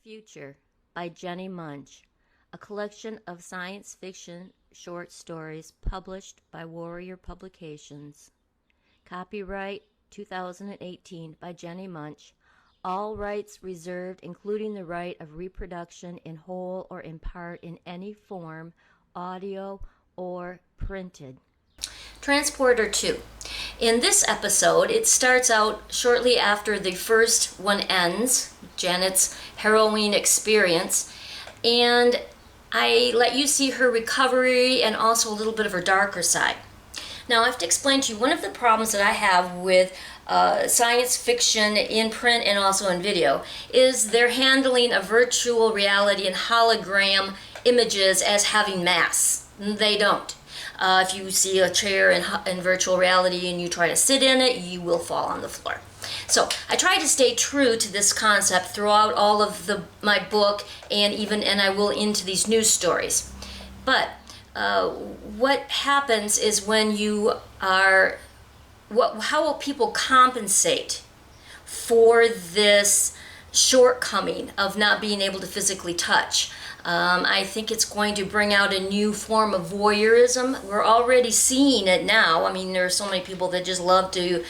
Future by Jenny Munch, a collection of science fiction short stories published by Warrior Publications. Copyright 2018 by Jenny Munch. All rights reserved, including the right of reproduction in whole or in part in any form, audio or printed. Transporter 2. In this episode, it starts out shortly after the first one ends, Janet's harrowing experience, and I let you see her recovery and also a little bit of her darker side. Now, I have to explain to you one of the problems that I have with science fiction in print and also in video is they're handling a virtual reality and hologram images as having mass. They don't. If you see a chair in virtual reality and you try to sit in it, you will fall on the floor. So I try to stay true to this concept throughout all of my book and I will into these news stories. But what happens is when you are, how will people compensate for this shortcoming of not being able to physically touch? I think it's going to bring out a new form of voyeurism. We're already seeing it now. I mean, there are so many people that just love to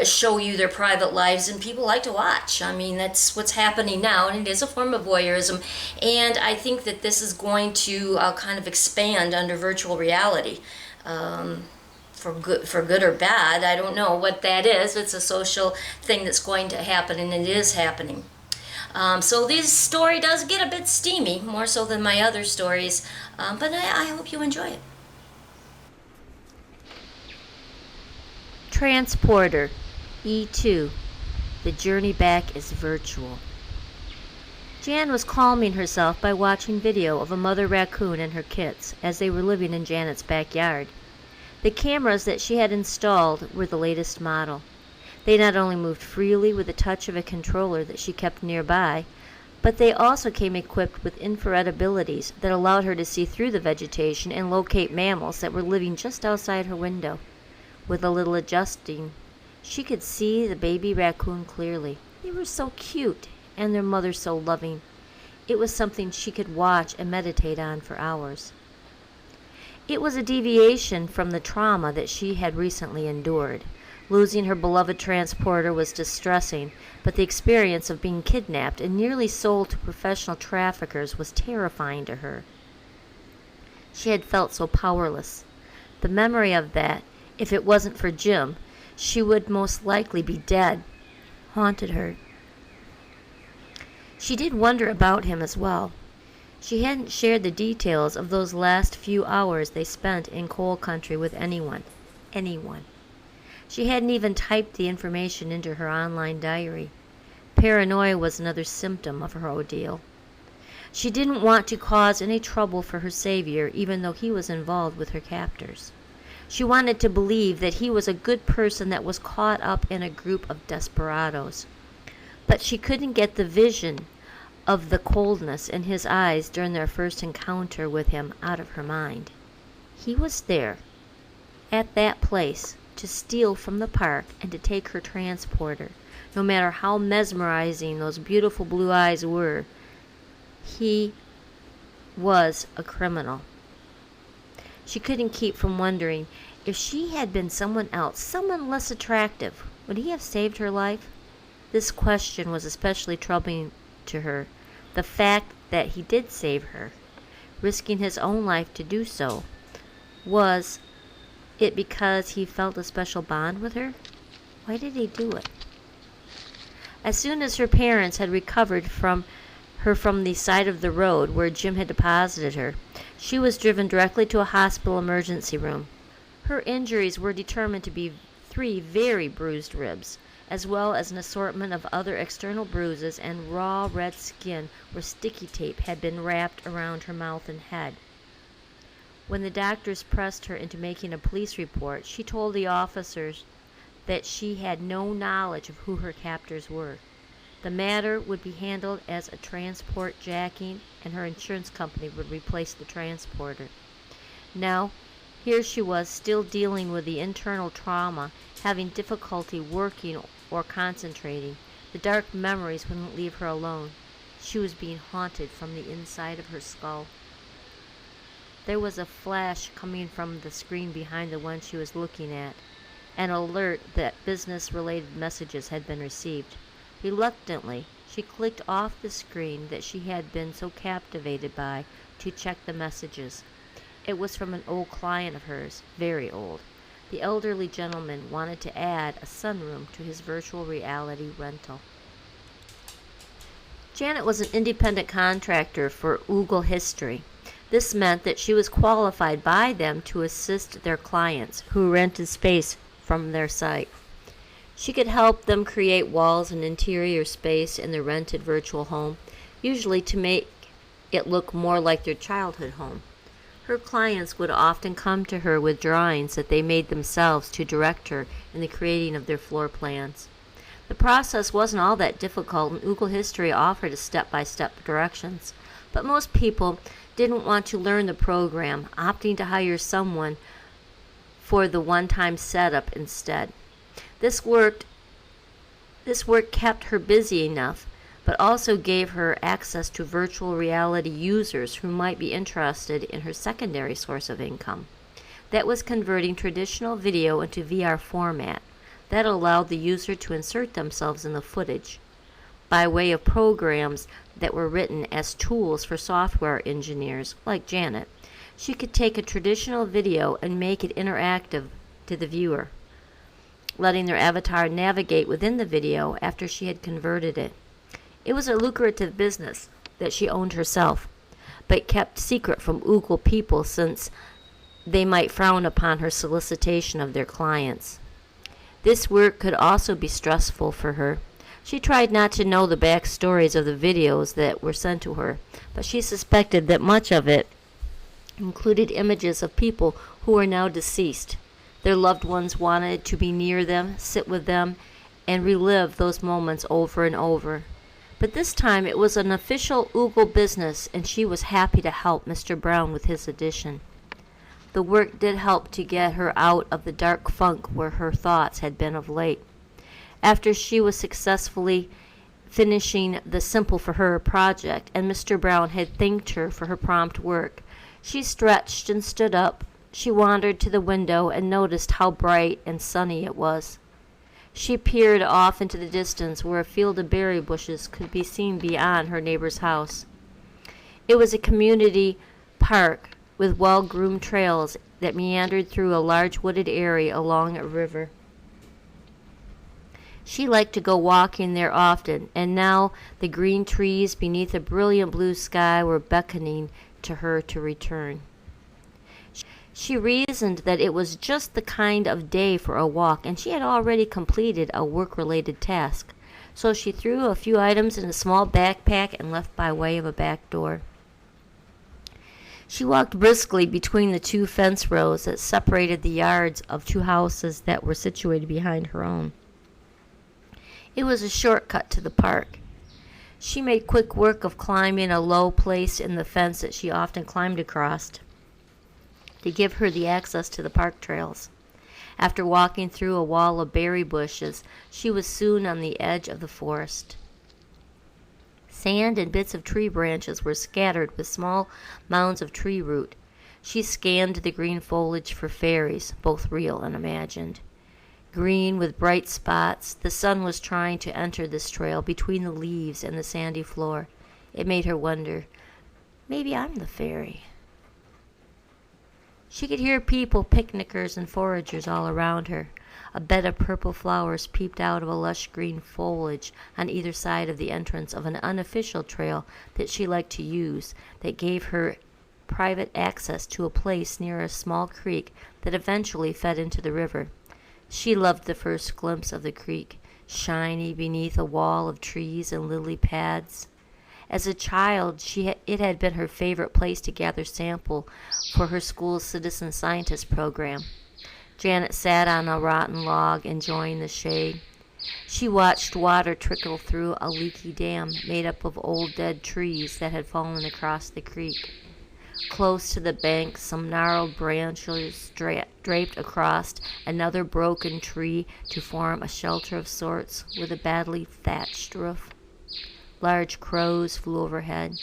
show you their private lives, and people like to watch. I mean, that's what's happening now, and it is a form of voyeurism. And I think that this is going to kind of expand under virtual reality. For good or bad, I don't know what that is. It's a social thing that's going to happen, and it is happening. So this story does get a bit steamy, more so than my other stories, but I hope you enjoy it. Transporter E2. The journey back is virtual. Jan was calming herself by watching video of a mother raccoon and her kits as they were living in Janet's backyard. The cameras that she had installed were the latest model. They not only moved freely with the touch of a controller that she kept nearby, but they also came equipped with infrared abilities that allowed her to see through the vegetation and locate mammals that were living just outside her window. With a little adjusting, she could see the baby raccoon clearly. They were so cute, and their mother so loving. It was something she could watch and meditate on for hours. It was a deviation from the trauma that she had recently endured. Losing her beloved transporter was distressing, but the experience of being kidnapped and nearly sold to professional traffickers was terrifying to her. She had felt so powerless. The memory of that, if it wasn't for Jim, she would most likely be dead, haunted her. She did wonder about him as well. She hadn't shared the details of those last few hours they spent in coal country with anyone. She hadn't even typed the information into her online diary. Paranoia was another symptom of her ordeal. She didn't want to cause any trouble for her savior, even though he was involved with her captors. She wanted to believe that he was a good person that was caught up in a group of desperados. But she couldn't get the vision of the coldness in his eyes during their first encounter with him out of her mind. He was there, at that place, to steal from the park and to take her transporter. No matter how mesmerizing those beautiful blue eyes were, he was a criminal. She couldn't keep from wondering, if she had been someone else, someone less attractive, would he have saved her life? This question was especially troubling to her. The fact that he did save her, risking his own life to do so, was it because he felt a special bond with her? Why did he do it? As soon as her parents had recovered from the side of the road where Jim had deposited her, she was driven directly to a hospital emergency room. Her injuries were determined to be 3 very bruised ribs, as well as an assortment of other external bruises and raw red skin where sticky tape had been wrapped around her mouth and head. When the doctors pressed her into making a police report, she told the officers that she had no knowledge of who her captors were. The matter would be handled as a transport jacking, and her insurance company would replace the transporter. Now, here she was still dealing with the internal trauma, having difficulty working or concentrating. The dark memories wouldn't leave her alone. She was being haunted from the inside of her skull. There was a flash coming from the screen behind the one she was looking at, an alert that business-related messages had been received. Reluctantly, she clicked off the screen that she had been so captivated by to check the messages. It was from an old client of hers, very old. The elderly gentleman wanted to add a sunroom to his virtual reality rental. Janet was an independent contractor for Oogle History. This meant that she was qualified by them to assist their clients who rented space from their site. She could help them create walls and interior space in their rented virtual home, usually to make it look more like their childhood home. Her clients would often come to her with drawings that they made themselves to direct her in the creating of their floor plans. The process wasn't all that difficult, and Oogle History offered step-by-step directions, but most people didn't want to learn the program, opting to hire someone for the one-time setup instead. This work kept her busy enough, but also gave her access to virtual reality users who might be interested in her secondary source of income. That was converting traditional video into VR format. That allowed the user to insert themselves in the footage by way of programs that were written as tools for software engineers like Janet. She could take a traditional video and make it interactive to the viewer, letting their avatar navigate within the video after she had converted it. It was a lucrative business that she owned herself, but kept secret from Oogle people since they might frown upon her solicitation of their clients. This work could also be stressful for her. She tried not to know the backstories of the videos that were sent to her, but she suspected that much of it included images of people who were now deceased. Their loved ones wanted to be near them, sit with them, and relive those moments over and over. But this time it was an official Oogle business, and she was happy to help Mr. Brown with his addition. The work did help to get her out of the dark funk where her thoughts had been of late. After she was successfully finishing the Simple for Her project, and Mr. Brown had thanked her for her prompt work, she stretched and stood up. She wandered to the window and noticed how bright and sunny it was. She peered off into the distance where a field of berry bushes could be seen beyond her neighbor's house. It was a community park with well-groomed trails that meandered through a large wooded area along a river. She liked to go walking there often, and now the green trees beneath a brilliant blue sky were beckoning to her to return. She reasoned that it was just the kind of day for a walk, and she had already completed a work-related task. So she threw a few items in a small backpack and left by way of a back door. She walked briskly between the two fence rows that separated the yards of two houses that were situated behind her own. It was a shortcut to the park. She made quick work of climbing a low place in the fence that she often climbed across to give her the access to the park trails. After walking through a wall of berry bushes, she was soon on the edge of the forest. Sand and bits of tree branches were scattered with small mounds of tree root. She scanned the green foliage for fairies, both real and imagined. Green with bright spots, the sun was trying to enter this trail between the leaves and the sandy floor. It made her wonder, maybe I'm the fairy. She could hear people, picnickers and foragers all around her. A bed of purple flowers peeped out of a lush green foliage on either side of the entrance of an unofficial trail that she liked to use, that gave her private access to a place near a small creek that eventually fed into the river. She loved the first glimpse of the creek, shiny beneath a wall of trees and lily pads. As a child, it had been her favorite place to gather sample for her school's citizen scientist program. Janet sat on a rotten log, enjoying the shade. She watched water trickle through a leaky dam made up of old dead trees that had fallen across the creek. Close to the bank, some gnarled branches draped across another broken tree to form a shelter of sorts with a badly thatched roof. Large crows flew overhead.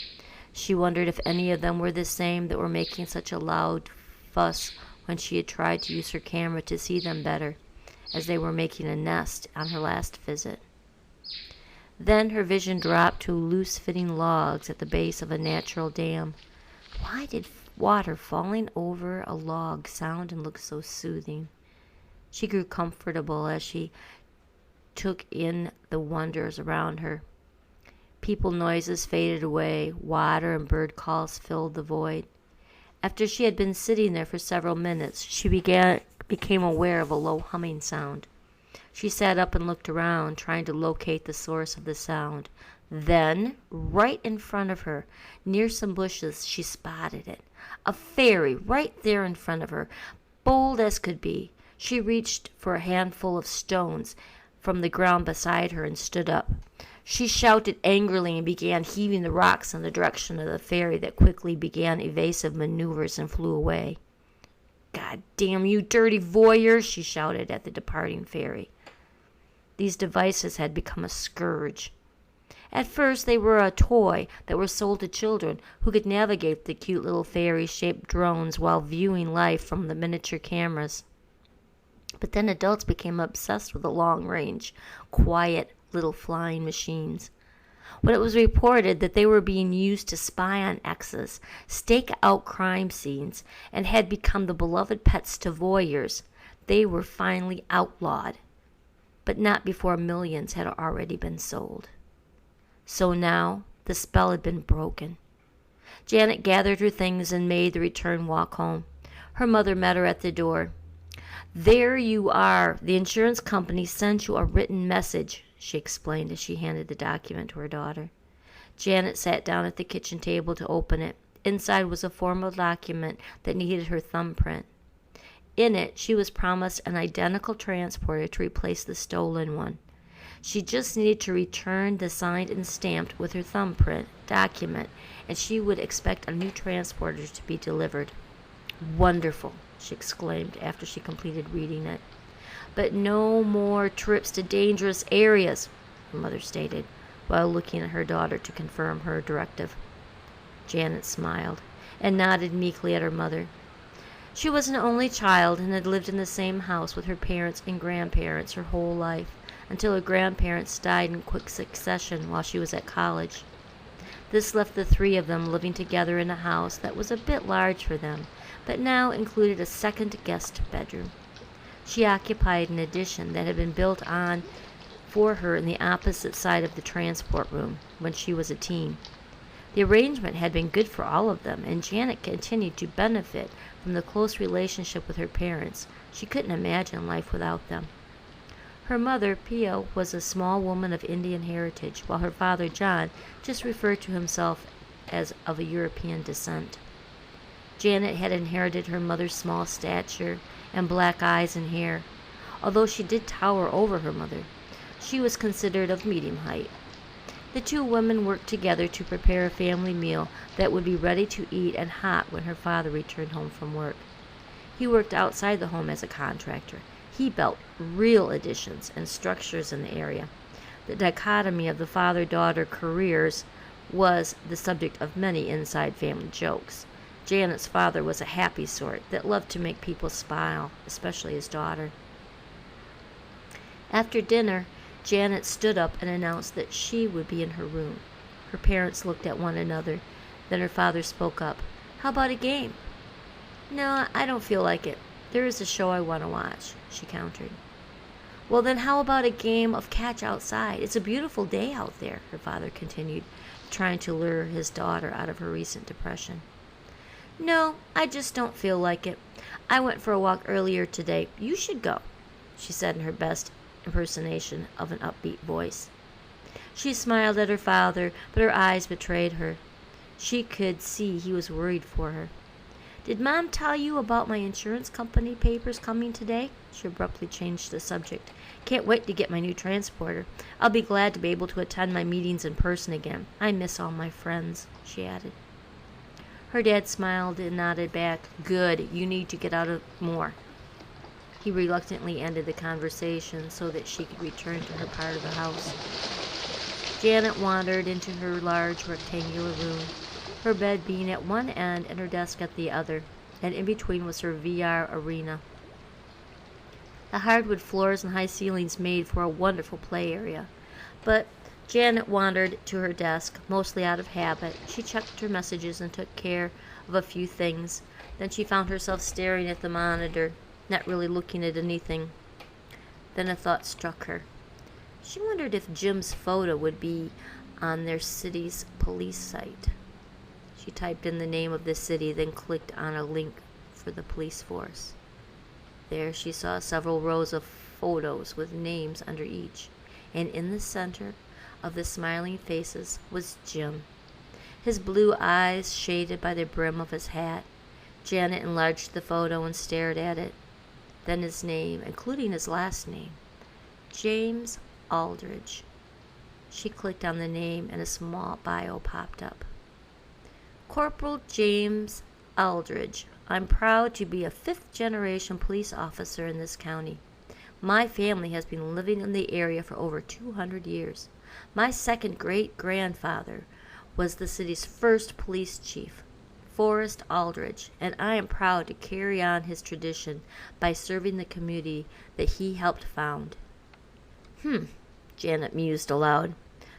She wondered if any of them were the same that were making such a loud fuss when she had tried to use her camera to see them better, as they were making a nest on her last visit. Then her vision dropped to loose-fitting logs at the base of a natural dam. Why did water falling over a log sound and look so soothing? She grew comfortable as she took in the wonders around her. People noises faded away, water and bird calls filled the void. After she had been sitting there for several minutes, she became aware of a low humming sound. She sat up and looked around, trying to locate the source of the sound. Then, right in front of her, near some bushes, she spotted it. A fairy right there in front of her, bold as could be. She reached for a handful of stones from the ground beside her and stood up. She shouted angrily and began heaving the rocks in the direction of the fairy that quickly began evasive maneuvers and flew away. "God damn you, dirty voyeur!" she shouted at the departing fairy. These devices had become a scourge. At first they were a toy that were sold to children who could navigate the cute little fairy-shaped drones while viewing life from the miniature cameras. But then adults became obsessed with the long-range, quiet little flying machines. When it was reported that they were being used to spy on exes, stake out crime scenes, and had become the beloved pets to voyeurs, they were finally outlawed. But not before millions had already been sold. So now the spell had been broken. Janet gathered her things and made the return walk home. Her mother met her at the door. "There you are. The insurance company sent you a written message," she explained as she handed the document to her daughter. Janet sat down at the kitchen table to open it. Inside was a formal document that needed her thumbprint. In it, she was promised an identical transporter to replace the stolen one. She just needed to return the signed and stamped with her thumbprint document, and she would expect a new transporter to be delivered. "Wonderful," she exclaimed after she completed reading it. "But no more trips to dangerous areas," her mother stated, while looking at her daughter to confirm her directive. Janet smiled and nodded meekly at her mother. She was an only child and had lived in the same house with her parents and grandparents her whole life, until her grandparents died in quick succession while she was at college. This left the three of them living together in a house that was a bit large for them, but now included a second guest bedroom. She occupied an addition that had been built on for her in the opposite side of the transport room when she was a teen. The arrangement had been good for all of them, and Janet continued to benefit from the close relationship with her parents. She couldn't imagine life without them. Her mother, Pio, was a small woman of Indian heritage, while her father, John, just referred to himself as of a European descent. Janet had inherited her mother's small stature and black eyes and hair. Although she did tower over her mother, she was considered of medium height. The two women worked together to prepare a family meal that would be ready to eat and hot when her father returned home from work. He worked outside the home as a contractor. He built real additions and structures in the area. The dichotomy of the father-daughter careers was the subject of many inside family jokes. Janet's father was a happy sort that loved to make people smile, especially his daughter. After dinner, Janet stood up and announced that she would be in her room. Her parents looked at one another. Then her father spoke up. "How about a game?" "No, I don't feel like it. There is a show I want to watch," she countered. "Well, then how about a game of catch outside? It's a beautiful day out there," her father continued, trying to lure his daughter out of her recent depression. "No, I just don't feel like it. I went for a walk earlier today. You should go," she said in her best impersonation of an upbeat voice. She smiled at her father, but her eyes betrayed her. She could see he was worried for her. "Did Mom tell you about my insurance company papers coming today?" She abruptly changed the subject. "Can't wait to get my new transporter. I'll be glad to be able to attend my meetings in person again. I miss all my friends," she added. Her dad smiled and nodded back. "Good, you need to get out of more." He reluctantly ended the conversation so that she could return to her part of the house. Janet wandered into her large rectangular room, her bed being at one end and her desk at the other, and in between was her VR arena. The hardwood floors and high ceilings made for a wonderful play area, but Janet wandered to her desk, mostly out of habit. She checked her messages and took care of a few things. Then she found herself staring at the monitor, not really looking at anything. Then a thought struck her. She wondered if Jim's photo would be on their city's police site. She typed in the name of the city, then clicked on a link for the police force. There she saw several rows of photos with names under each, and in the center of the smiling faces was Jim, his blue eyes shaded by the brim of his hat. Janet enlarged the photo and stared at it. Then his name, including his last name, James Aldridge. She clicked on the name and a small bio popped up. Corporal James Aldridge. I'm proud to be a fifth-generation police officer in this county. My family has been living in the area for over 200 years. My second great-grandfather was the city's first police chief, Forrest Aldridge, and I am proud to carry on his tradition by serving the community that he helped found. Janet mused aloud.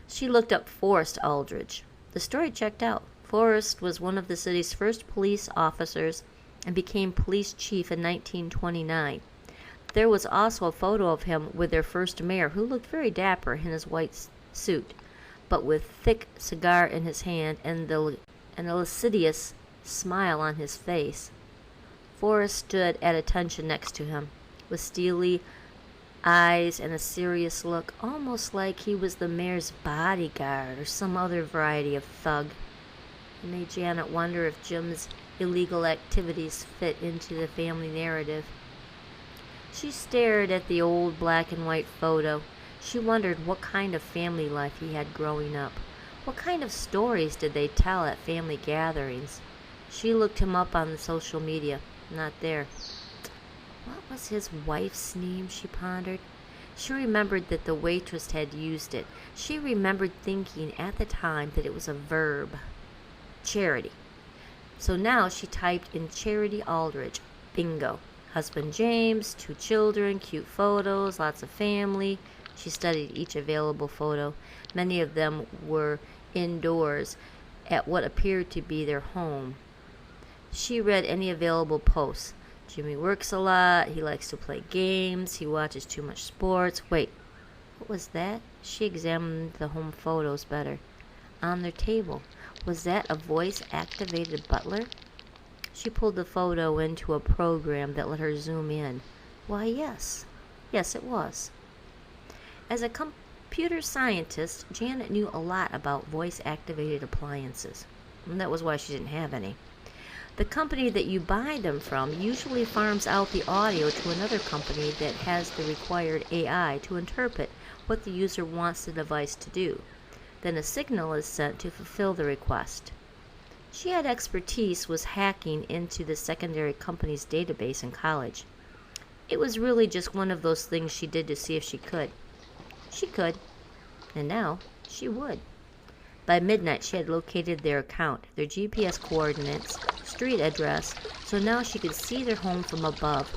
She looked up Forrest Aldridge. The story checked out. Forrest was one of the city's first police officers and became police chief in 1929. There was also a photo of him with their first mayor, who looked very dapper in his white suit, but with thick cigar in his hand and a lascivious smile on his face. Forrest stood at attention next to him, with steely eyes and a serious look, almost like he was the mayor's bodyguard or some other variety of thug. It made Janet wonder if Jim's illegal activities fit into the family narrative. She stared at the old black and white photo. She wondered what kind of family life he had growing up. What kind of stories did they tell at family gatherings? She looked him up on the social media. Not there. What was his wife's name, she pondered. She remembered that the waitress had used it. She remembered thinking at the time that it was a verb. Charity. So now she typed in Charity Aldridge. Bingo. Husband James, 2 children, cute photos, lots of family. She studied each available photo. Many of them were indoors at what appeared to be their home. She read any available posts. Jimmy works a lot. He likes to play games. He watches too much sports. Wait, what was that? She examined the home photos better. On their table, was that a voice-activated butler? She pulled the photo into a program that let her zoom in. Why, yes. Yes, it was. As a computer scientist, Janet knew a lot about voice-activated appliances. And that was why she didn't have any. The company that you buy them from usually farms out the audio to another company that has the required AI to interpret what the user wants the device to do. Then a signal is sent to fulfill the request. She had expertise was hacking into the secondary company's database in college. It was really just one of those things she did to see if she could. She could, and now she would. By midnight, she had located their account, their GPS coordinates, street address, so now she could see their home from above.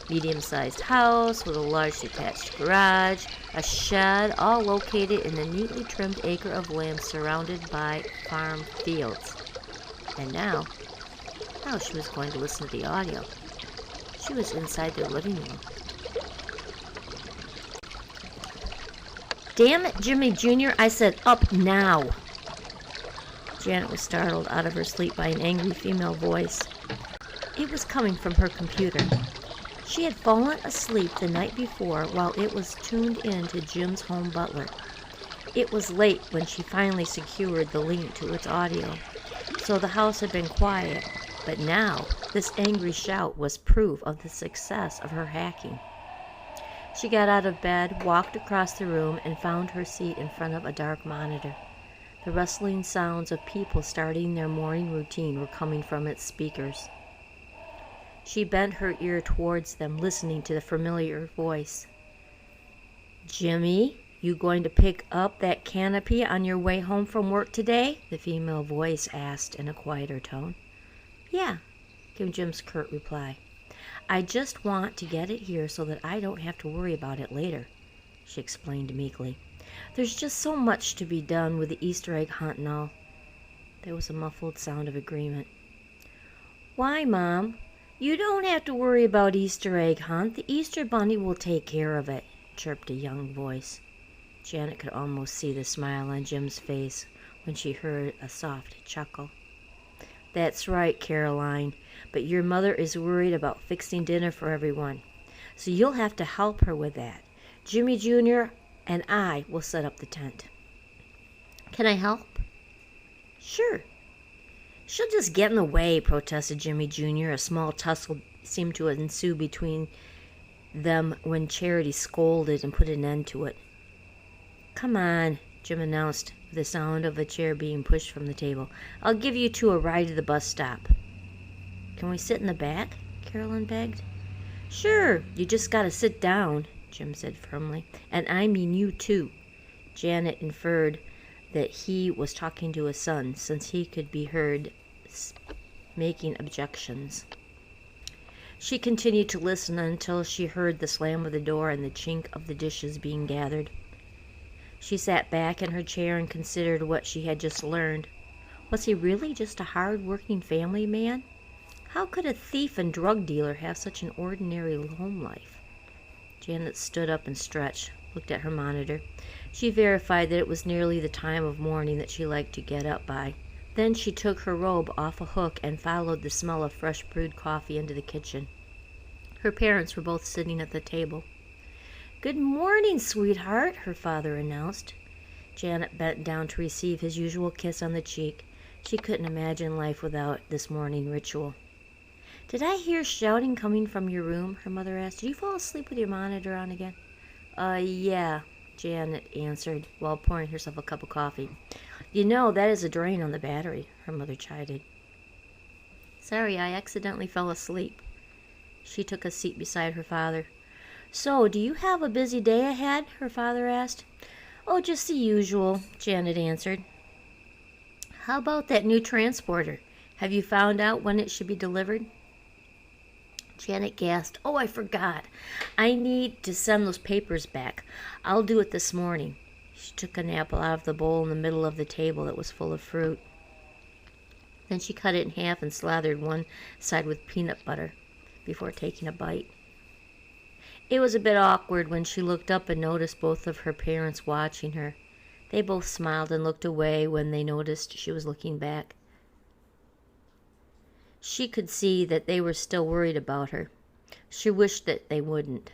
Medium-sized house with a large detached garage, a shed, all located in a neatly trimmed acre of land surrounded by farm fields. And now she was going to listen to the audio. She was inside their living room. Damn it, Jimmy Jr., I said up now. Janet was startled out of her sleep by an angry female voice. It was coming from her computer. She had fallen asleep the night before while it was tuned in to Jim's home butler. It was late when she finally secured the link to its audio, so the house had been quiet, but now this angry shout was proof of the success of her hacking. She got out of bed, walked across the room, and found her seat in front of a dark monitor. The rustling sounds of people starting their morning routine were coming from its speakers. She bent her ear towards them, listening to the familiar voice. Jimmy, You going to pick up that canopy on your way home from work today? The female voice asked in a quieter tone. Yeah, came Jim's curt reply. I just want to get it here so that I don't have to worry about it later, she explained meekly. There's just so much to be done with the Easter egg hunt and all. There was a muffled sound of agreement. Why, Mom? You don't have to worry about Easter egg hunt. The Easter Bunny will take care of it, chirped a young voice. Janet could almost see the smile on Jim's face when she heard a soft chuckle. That's right, Caroline, but your mother is worried about fixing dinner for everyone, so you'll have to help her with that. Jimmy Jr. and I will set up the tent. Can I help? Sure. She'll just get in the way, protested Jimmy Jr. A small tussle seemed to ensue between them when Charity scolded and put an end to it. Come on, Jim announced with the sound of a chair being pushed from the table. I'll give you two a ride to the bus stop. Can we sit in the back? Carolyn begged. Sure, you just gotta sit down, Jim said firmly. And I mean you too. Janet inferred that he was talking to his son, since he could be heard making objections. She continued to listen until she heard the slam of the door and the chink of the dishes being gathered. She sat back in her chair and considered what she had just learned. Was he really just a hard-working family man? How could a thief and drug dealer have such an ordinary home life? Janet stood up and stretched, looked at her monitor. She verified that it was nearly the time of morning that she liked to get up by. Then she took her robe off a hook and followed the smell of fresh brewed coffee into the kitchen. Her parents were both sitting at the table. Good morning, sweetheart, her father announced. Janet bent down to receive his usual kiss on the cheek. She couldn't imagine life without this morning ritual. Did I hear shouting coming from your room? Her mother asked. Did you fall asleep with your monitor on again? Yeah, Janet answered while pouring herself a cup of coffee. You know, that is a drain on the battery, her mother chided. Sorry, I accidentally fell asleep. She took a seat beside her father. So, do you have a busy day ahead? Her father asked. Oh, just the usual, Janet answered. How about that new transporter? Have you found out when it should be delivered? Janet gasped. Oh, I forgot. I need to send those papers back. I'll do it this morning. She took an apple out of the bowl in the middle of the table that was full of fruit. Then she cut it in half and slathered one side with peanut butter before taking a bite. It was a bit awkward when she looked up and noticed both of her parents watching her. They both smiled and looked away when they noticed she was looking back. She could see that they were still worried about her. She wished that they wouldn't.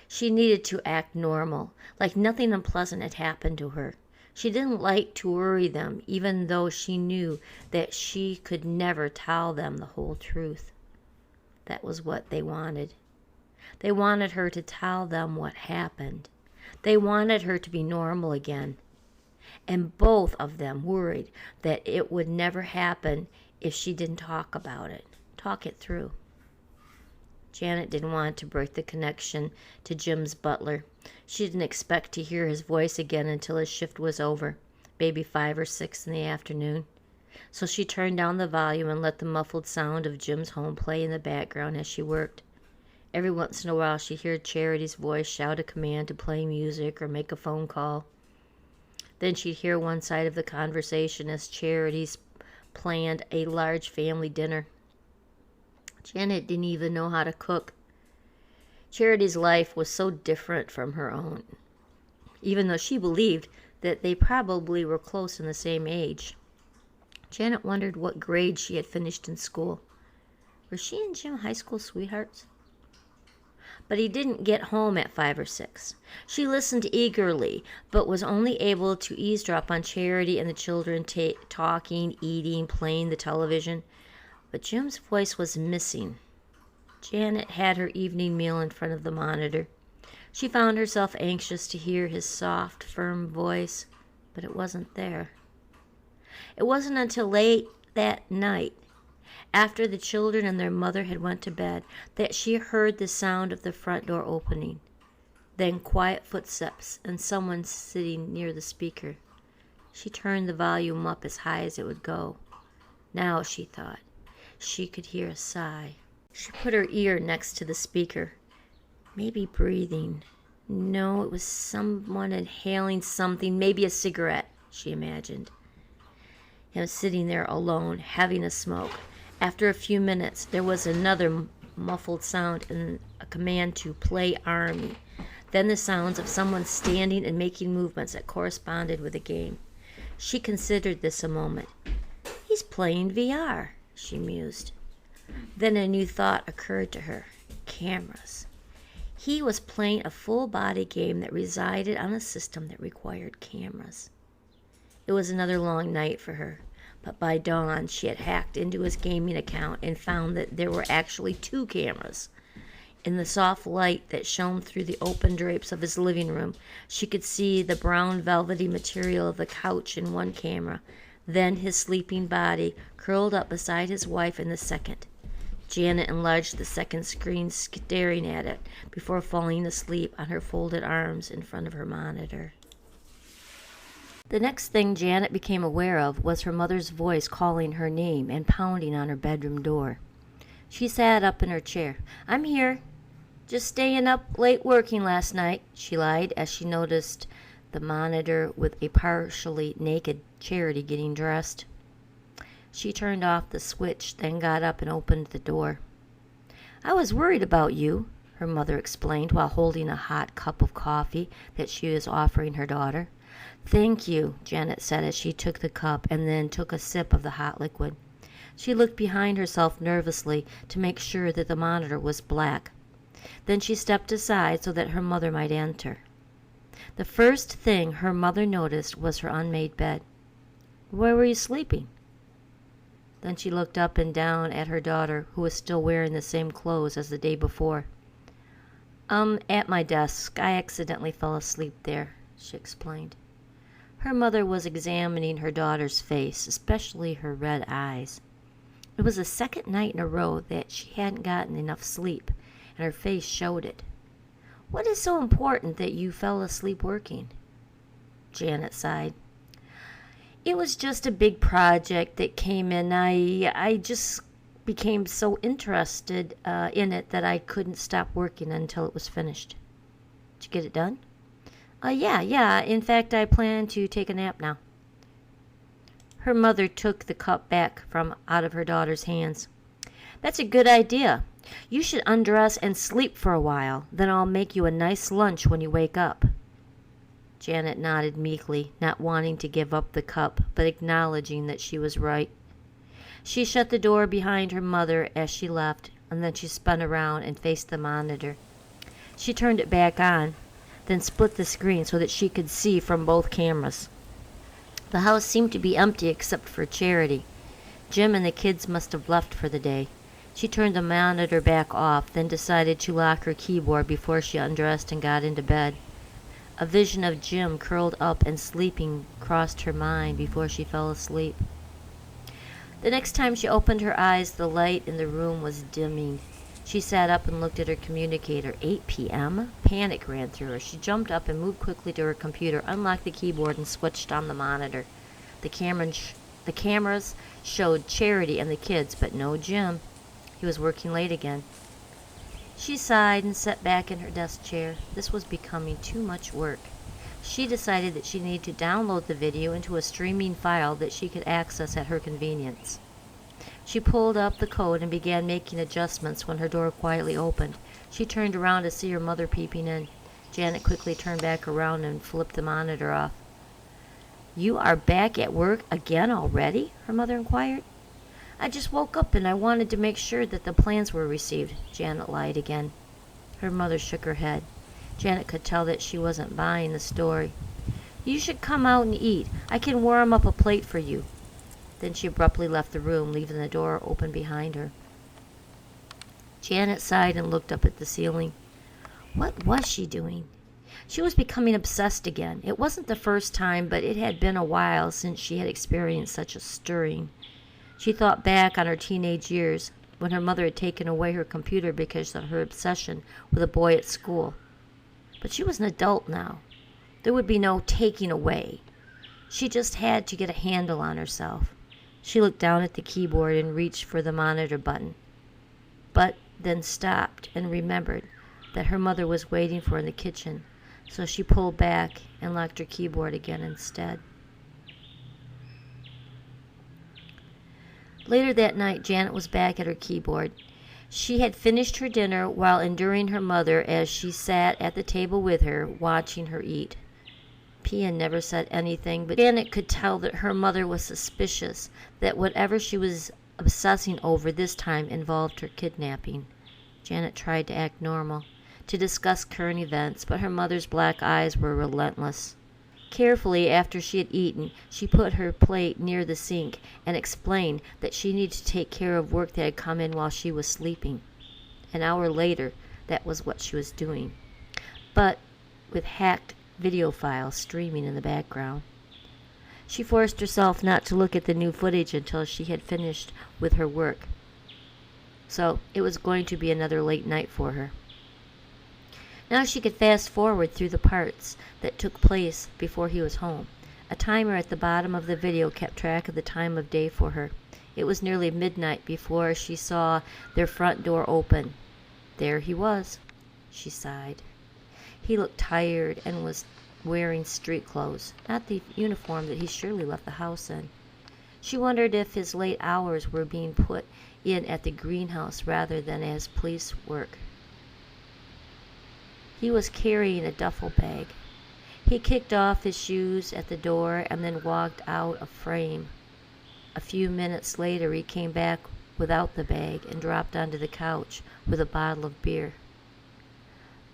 She needed to act normal, like nothing unpleasant had happened to her. She didn't like to worry them, even though she knew that she could never tell them the whole truth. That was what they wanted. They wanted her to tell them what happened. They wanted her to be normal again. And both of them worried that it would never happen if she didn't talk about it, talk it through. Janet didn't want to break the connection to Jim's butler. She didn't expect to hear his voice again until his shift was over, maybe 5 or 6 in the afternoon. So she turned down the volume and let the muffled sound of Jim's home play in the background as she worked. Every once in a while she'd hear Charity's voice shout a command to play music or make a phone call. Then she'd hear one side of the conversation as Charity's planned a large family dinner. Janet didn't even know how to cook. Charity's life was so different from her own, even though she believed that they probably were close in the same age. Janet wondered what grade she had finished in school. Were she and Jim high school sweethearts? But he didn't get home at 5 or 6. She listened eagerly, but was only able to eavesdrop on Charity and the children talking, eating, playing the television. But Jim's voice was missing. Janet had her evening meal in front of the monitor. She found herself anxious to hear his soft, firm voice, but it wasn't there. It wasn't until late that night, after the children and their mother had went to bed, that she heard the sound of the front door opening. Then quiet footsteps and someone sitting near the speaker. She turned the volume up as high as it would go. Now, she thought, she could hear a sigh. She put her ear next to the speaker. Maybe breathing. No, it was someone inhaling something, maybe a cigarette, she imagined. Him sitting there alone, having a smoke. After a few minutes, there was another muffled sound and a command to play Army. Then the sounds of someone standing and making movements that corresponded with the game. She considered this a moment. He's playing VR, she mused. Then a new thought occurred to her. Cameras. He was playing a full-body game that resided on a system that required cameras. It was another long night for her, but by dawn she had hacked into his gaming account and found that there were actually 2 cameras. In the soft light that shone through the open drapes of his living room, she could see the brown velvety material of the couch in one camera, then his sleeping body curled up beside his wife in the second. Janet enlarged the second screen, staring at it before falling asleep on her folded arms in front of her monitor. The next thing Janet became aware of was her mother's voice calling her name and pounding on her bedroom door. She sat up in her chair. "I'm here. Just staying up late working last night," she lied as she noticed the monitor with a partially naked Charity getting dressed. She turned off the switch, then got up and opened the door. "I was worried about you," her mother explained while holding a hot cup of coffee that she was offering her daughter. "Thank you," Janet said as she took the cup and then took a sip of the hot liquid. She looked behind herself nervously to make sure that the monitor was black. Then she stepped aside so that her mother might enter. The first thing her mother noticed was her unmade bed. "Where were you sleeping?" Then she looked up and down at her daughter, who was still wearing the same clothes as the day before. At my desk. I accidentally fell asleep there," she explained. Her mother was examining her daughter's face, especially her red eyes. It was the second night in a row that she hadn't gotten enough sleep, and her face showed it. "What is so important that you fell asleep working?" Janet sighed. "It was just a big project that came in. I just became so interested in it that I couldn't stop working until it was finished." "Did you get it done?" Yeah. In fact, I plan to take a nap now." Her mother took the cup back from out of her daughter's hands. "That's a good idea. You should undress and sleep for a while. Then I'll make you a nice lunch when you wake up." Janet nodded meekly, not wanting to give up the cup, but acknowledging that she was right. She shut the door behind her mother as she left, and then she spun around and faced the monitor. She turned it back on, then split the screen so that she could see from both cameras. The house seemed to be empty except for Charity. Jim and the kids must have left for the day. She turned the monitor back off, then decided to lock her keyboard before she undressed and got into bed. A vision of Jim curled up and sleeping crossed her mind before she fell asleep. The next time she opened her eyes, the light in the room was dimming. She sat up and looked at her communicator. 8 p.m.? Panic ran through her. She jumped up and moved quickly to her computer, unlocked the keyboard, and switched on the monitor. The cameras showed Charity and the kids, but no Jim. He was working late again. She sighed and sat back in her desk chair. This was becoming too much work. She decided that she needed to download the video into a streaming file that she could access at her convenience. She pulled up the code and began making adjustments when her door quietly opened. She turned around to see her mother peeping in. Janet quickly turned back around and flipped the monitor off. "You are back at work again already?" her mother inquired. "I just woke up and I wanted to make sure that the plans were received," Janet lied again. Her mother shook her head. Janet could tell that she wasn't buying the story. "You should come out and eat. I can warm up a plate for you." Then she abruptly left the room, leaving the door open behind her. Janet sighed and looked up at the ceiling. What was she doing? She was becoming obsessed again. It wasn't the first time, but it had been a while since she had experienced such a stirring. She thought back on her teenage years, when her mother had taken away her computer because of her obsession with a boy at school. But she was an adult now. There would be no taking away. She just had to get a handle on herself. She looked down at the keyboard and reached for the monitor button, but then stopped and remembered that her mother was waiting for her in the kitchen, so she pulled back and locked her keyboard again instead. Later that night, Janet was back at her keyboard. She had finished her dinner while enduring her mother as she sat at the table with her, watching her eat. Pia never said anything, but Janet could tell that her mother was suspicious, that whatever she was obsessing over this time involved her kidnapping. Janet tried to act normal, to discuss current events, but her mother's black eyes were relentless. Carefully, after she had eaten, she put her plate near the sink and explained that she needed to take care of work that had come in while she was sleeping. An hour later, that was what she was doing, but with hacked video files streaming in the background. She forced herself not to look at the new footage until she had finished with her work. So it was going to be another late night for her. Now she could fast forward through the parts that took place before he was home. A timer at the bottom of the video kept track of the time of day for her. It was nearly midnight before she saw their front door open. There he was. She sighed. He looked tired and was wearing street clothes, not the uniform that he surely left the house in. She wondered if his late hours were being put in at the greenhouse rather than as police work. He was carrying a duffel bag. He kicked off his shoes at the door and then walked out of frame. A few minutes later he came back without the bag and dropped onto the couch with a bottle of beer.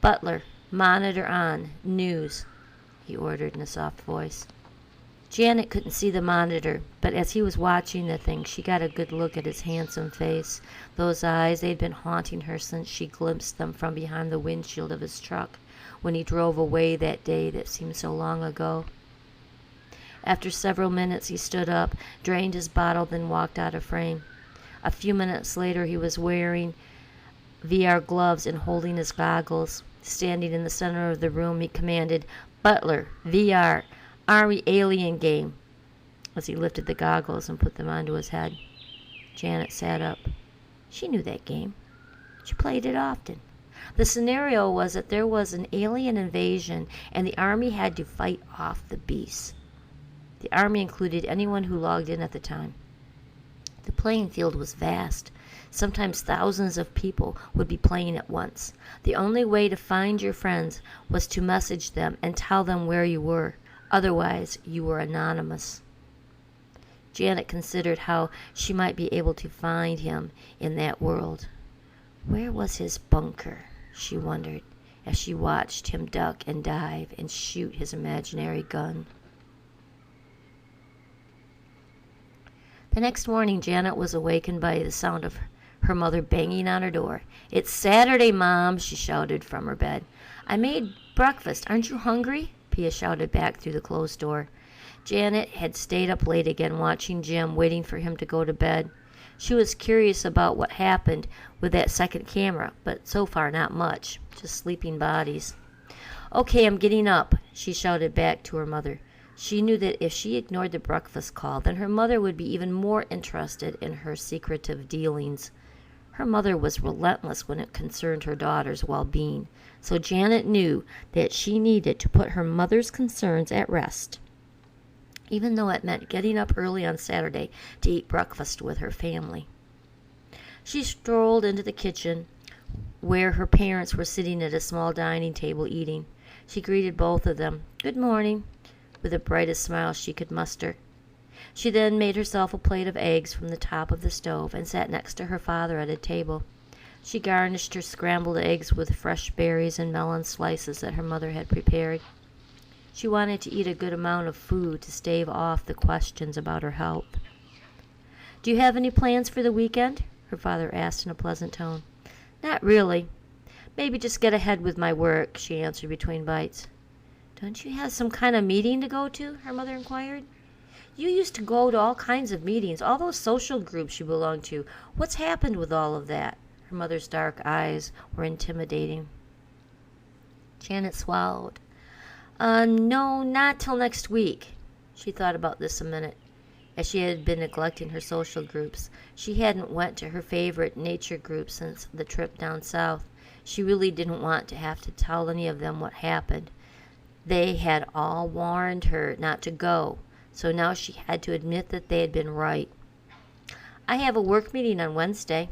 "Butler, monitor on. News," he ordered in a soft voice. Janet couldn't see the monitor, but as he was watching the thing, she got a good look at his handsome face. Those eyes, they'd been haunting her since she glimpsed them from behind the windshield of his truck when he drove away that day that seemed so long ago. After several minutes, he stood up, drained his bottle, then walked out of frame. A few minutes later, he was wearing VR gloves and holding his goggles. Standing in the center of the room, he commanded, "Butler, VR, Army alien game," as he lifted the goggles and put them onto his head. Janet sat up. She knew that game. She played it often. The scenario was that there was an alien invasion and the Army had to fight off the beasts. The Army included anyone who logged in at the time. The playing field was vast. Sometimes thousands of people would be playing at once. The only way to find your friends was to message them and tell them where you were. Otherwise, you were anonymous. Janet considered how she might be able to find him in that world. Where was his bunker, she wondered, as she watched him duck and dive and shoot his imaginary gun. The next morning, Janet was awakened by the sound of her mother banging on her door. "It's Saturday, Mom," she shouted from her bed. "I made breakfast. Aren't you hungry?" Pia shouted back through the closed door. Janet had stayed up late again watching Jim, waiting for him to go to bed. She was curious about what happened with that second camera, but so far not much, just sleeping bodies. "Okay, I'm getting up," she shouted back to her mother. She knew that if she ignored the breakfast call, then her mother would be even more interested in her secretive dealings. Her mother was relentless when it concerned her daughter's well-being, so Janet knew that she needed to put her mother's concerns at rest, even though it meant getting up early on Saturday to eat breakfast with her family. She strolled into the kitchen, where her parents were sitting at a small dining table eating. She greeted both of them, "Good morning," with the brightest smile she could muster. She then made herself a plate of eggs from the top of the stove and sat next to her father at a table. She garnished her scrambled eggs with fresh berries and melon slices that her mother had prepared. She wanted to eat a good amount of food to stave off the questions about her health. "Do you have any plans for the weekend?" her father asked in a pleasant tone. "Not really. Maybe just get ahead with my work," she answered between bites. "Don't you have some kind of meeting to go to?" her mother inquired. "You used to go to all kinds of meetings, all those social groups you belonged to. What's happened with all of that?" Her mother's dark eyes were intimidating. Janet swallowed. No, not till next week. She thought about this a minute. As she had been neglecting her social groups, she hadn't went to her favorite nature group since the trip down south. She really didn't want to have to tell any of them what happened. They had all warned her not to go, so now she had to admit that they had been right. I have a work meeting on Wednesday.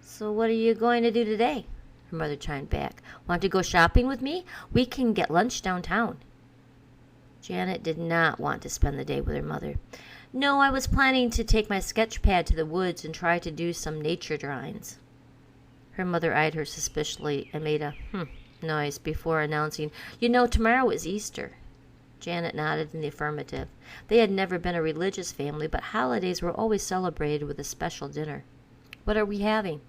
So what are you going to do today? Her mother chimed back. Want to go shopping with me? We can get lunch downtown. Janet did not want to spend the day with her mother. No, I was planning to take my sketch pad to the woods and try to do some nature drawings. Her mother eyed her suspiciously and made a noise before announcing, You know, tomorrow is Easter. Janet nodded in the affirmative. They had never been a religious family, but holidays were always celebrated with a special dinner. What are we having?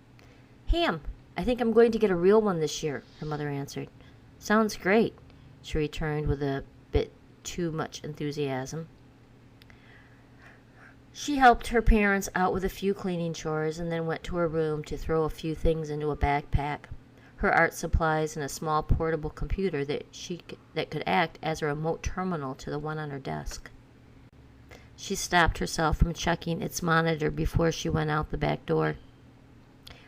Ham. I think I'm going to get a real one this year, her mother answered. Sounds great, she returned with a bit too much enthusiasm. She helped her parents out with a few cleaning chores and then went to her room to throw a few things into a backpack. Her art supplies and a small portable computer that could act as a remote terminal to the one on her desk. She stopped herself from checking its monitor before she went out the back door.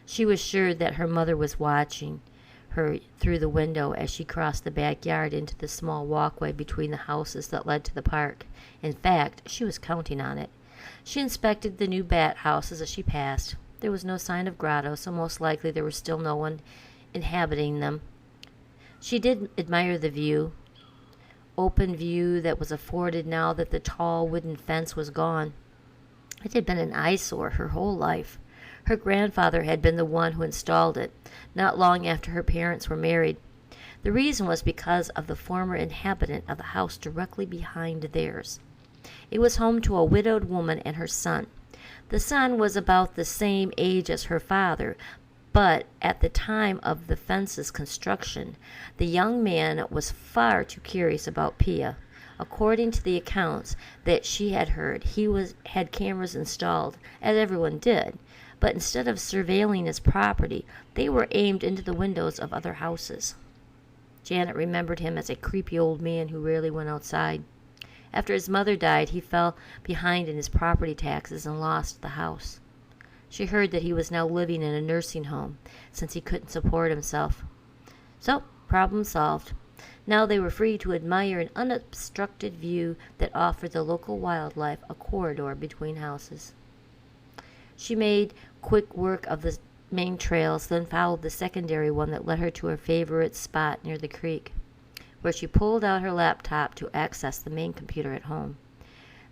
She was sure that her mother was watching her through the window as she crossed the backyard into the small walkway between the houses that led to the park. In fact, she was counting on it. She inspected the new bat houses as she passed. There was no sign of grotto, so most likely there was still no one inhabiting them. She did admire the view, open view that was afforded now that the tall wooden fence was gone. It had been an eyesore her whole life. Her grandfather had been the one who installed it, not long after her parents were married. The reason was because of the former inhabitant of the house directly behind theirs. It was home to a widowed woman and her son. The son was about the same age as her father, but at the time of the fence's construction, the young man was far too curious about Pia. According to the accounts that she had heard, he had cameras installed, as everyone did, but instead of surveilling his property, they were aimed into the windows of other houses. Janet remembered him as a creepy old man who rarely went outside. After his mother died, he fell behind in his property taxes and lost the house. She heard that he was now living in a nursing home, since he couldn't support himself. So, problem solved. Now they were free to admire an unobstructed view that offered the local wildlife a corridor between houses. She made quick work of the main trails, then followed the secondary one that led her to her favorite spot near the creek, where she pulled out her laptop to access the main computer at home.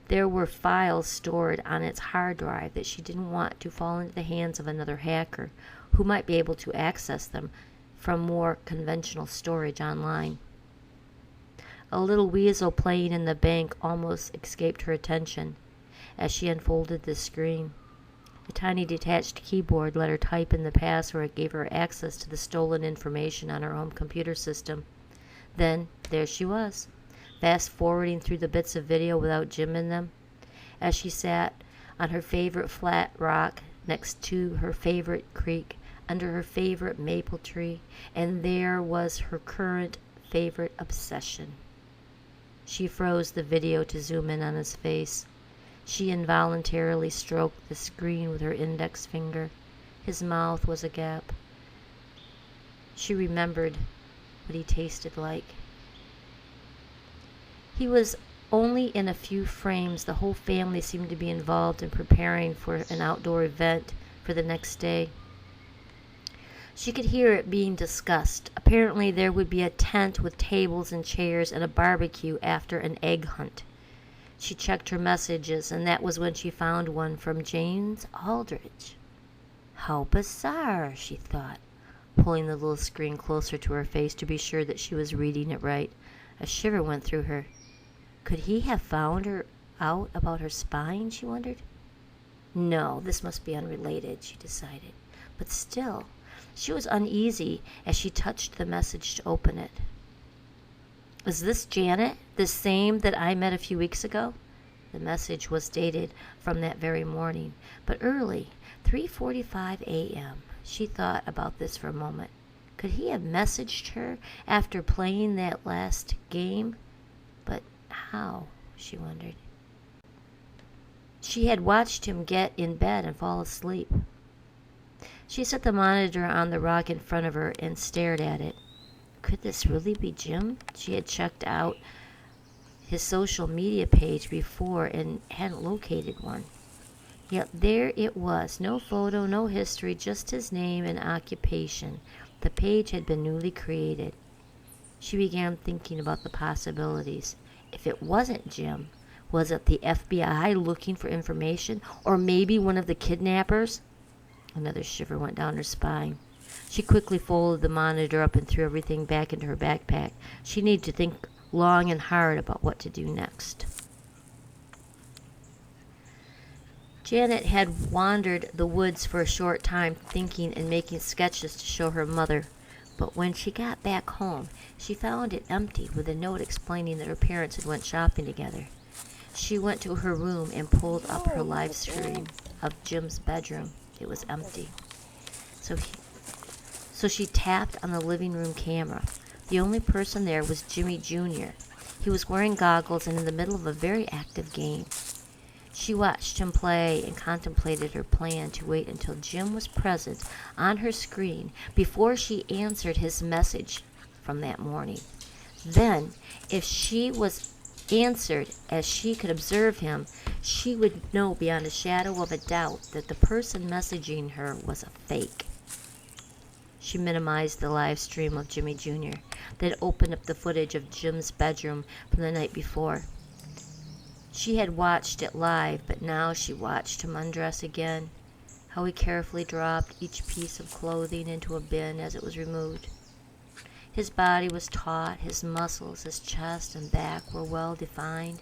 There were files stored on its hard drive that she didn't want to fall into the hands of another hacker who might be able to access them from more conventional storage online. A little weasel playing in the bank almost escaped her attention as she unfolded the screen. A tiny detached keyboard let her type in the password that gave her access to the stolen information on her home computer system. Then, there she was, fast-forwarding through the bits of video without Jim in them, as she sat on her favorite flat rock next to her favorite creek, under her favorite maple tree, and there was her current favorite obsession. She froze the video to zoom in on his face. She involuntarily stroked the screen with her index finger. His mouth was agape. She remembered what he tasted like. He was only in a few frames. The whole family seemed to be involved in preparing for an outdoor event for the next day. She could hear it being discussed. Apparently there would be a tent with tables and chairs and a barbecue after an egg hunt. She checked her messages, and that was when she found one from James Aldrich. How bizarre, she thought, pulling the little screen closer to her face to be sure that she was reading it right. A shiver went through her. Could he have found her out about her spine, she wondered? No, this must be unrelated, she decided. But still, she was uneasy as she touched the message to open it. Is this Janet, the same that I met a few weeks ago? The message was dated from that very morning, but early, 3:45 a.m. She thought about this for a moment. Could he have messaged her after playing that last game? But how, she wondered. She had watched him get in bed and fall asleep. She set the monitor on the rock in front of her and stared at it. Could this really be Jim? She had checked out his social media page before and hadn't located one. Yet there it was, no photo, no history, just his name and occupation. The page had been newly created. She began thinking about the possibilities. If it wasn't Jim, was it the FBI looking for information? Or maybe one of the kidnappers? Another shiver went down her spine. She quickly folded the monitor up and threw everything back into her backpack. She needed to think long and hard about what to do next. Janet had wandered the woods for a short time, thinking and making sketches to show her mother. But when she got back home, she found it empty, with a note explaining that her parents had went shopping together. She went to her room and pulled up her live stream of Jim's bedroom. It was empty. So she tapped on the living room camera. The only person there was Jimmy Jr. He was wearing goggles and in the middle of a very active game. She watched him play and contemplated her plan to wait until Jim was present on her screen before she answered his message from that morning. Then, if she was answered as she could observe him, she would know beyond a shadow of a doubt that the person messaging her was a fake. She minimized the live stream of Jimmy Jr., then opened up the footage of Jim's bedroom from the night before. She had watched it live, but now she watched him undress again, how he carefully dropped each piece of clothing into a bin as it was removed. His body was taut, his muscles, his chest and back were well defined.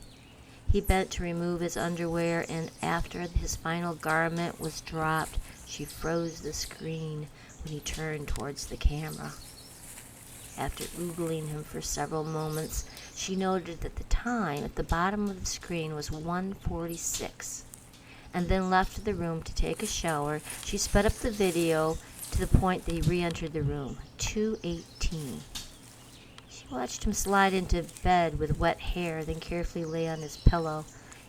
He bent to remove his underwear, and after his final garment was dropped, she froze the screen when he turned towards the camera. After oogling him for several moments, she noted that the time at the bottom of the screen was 1:46, and then left the room to take a shower. She sped up the video to the point that he re-entered the room, 2:18. She watched him slide into bed with wet hair, then carefully lay on his pillow.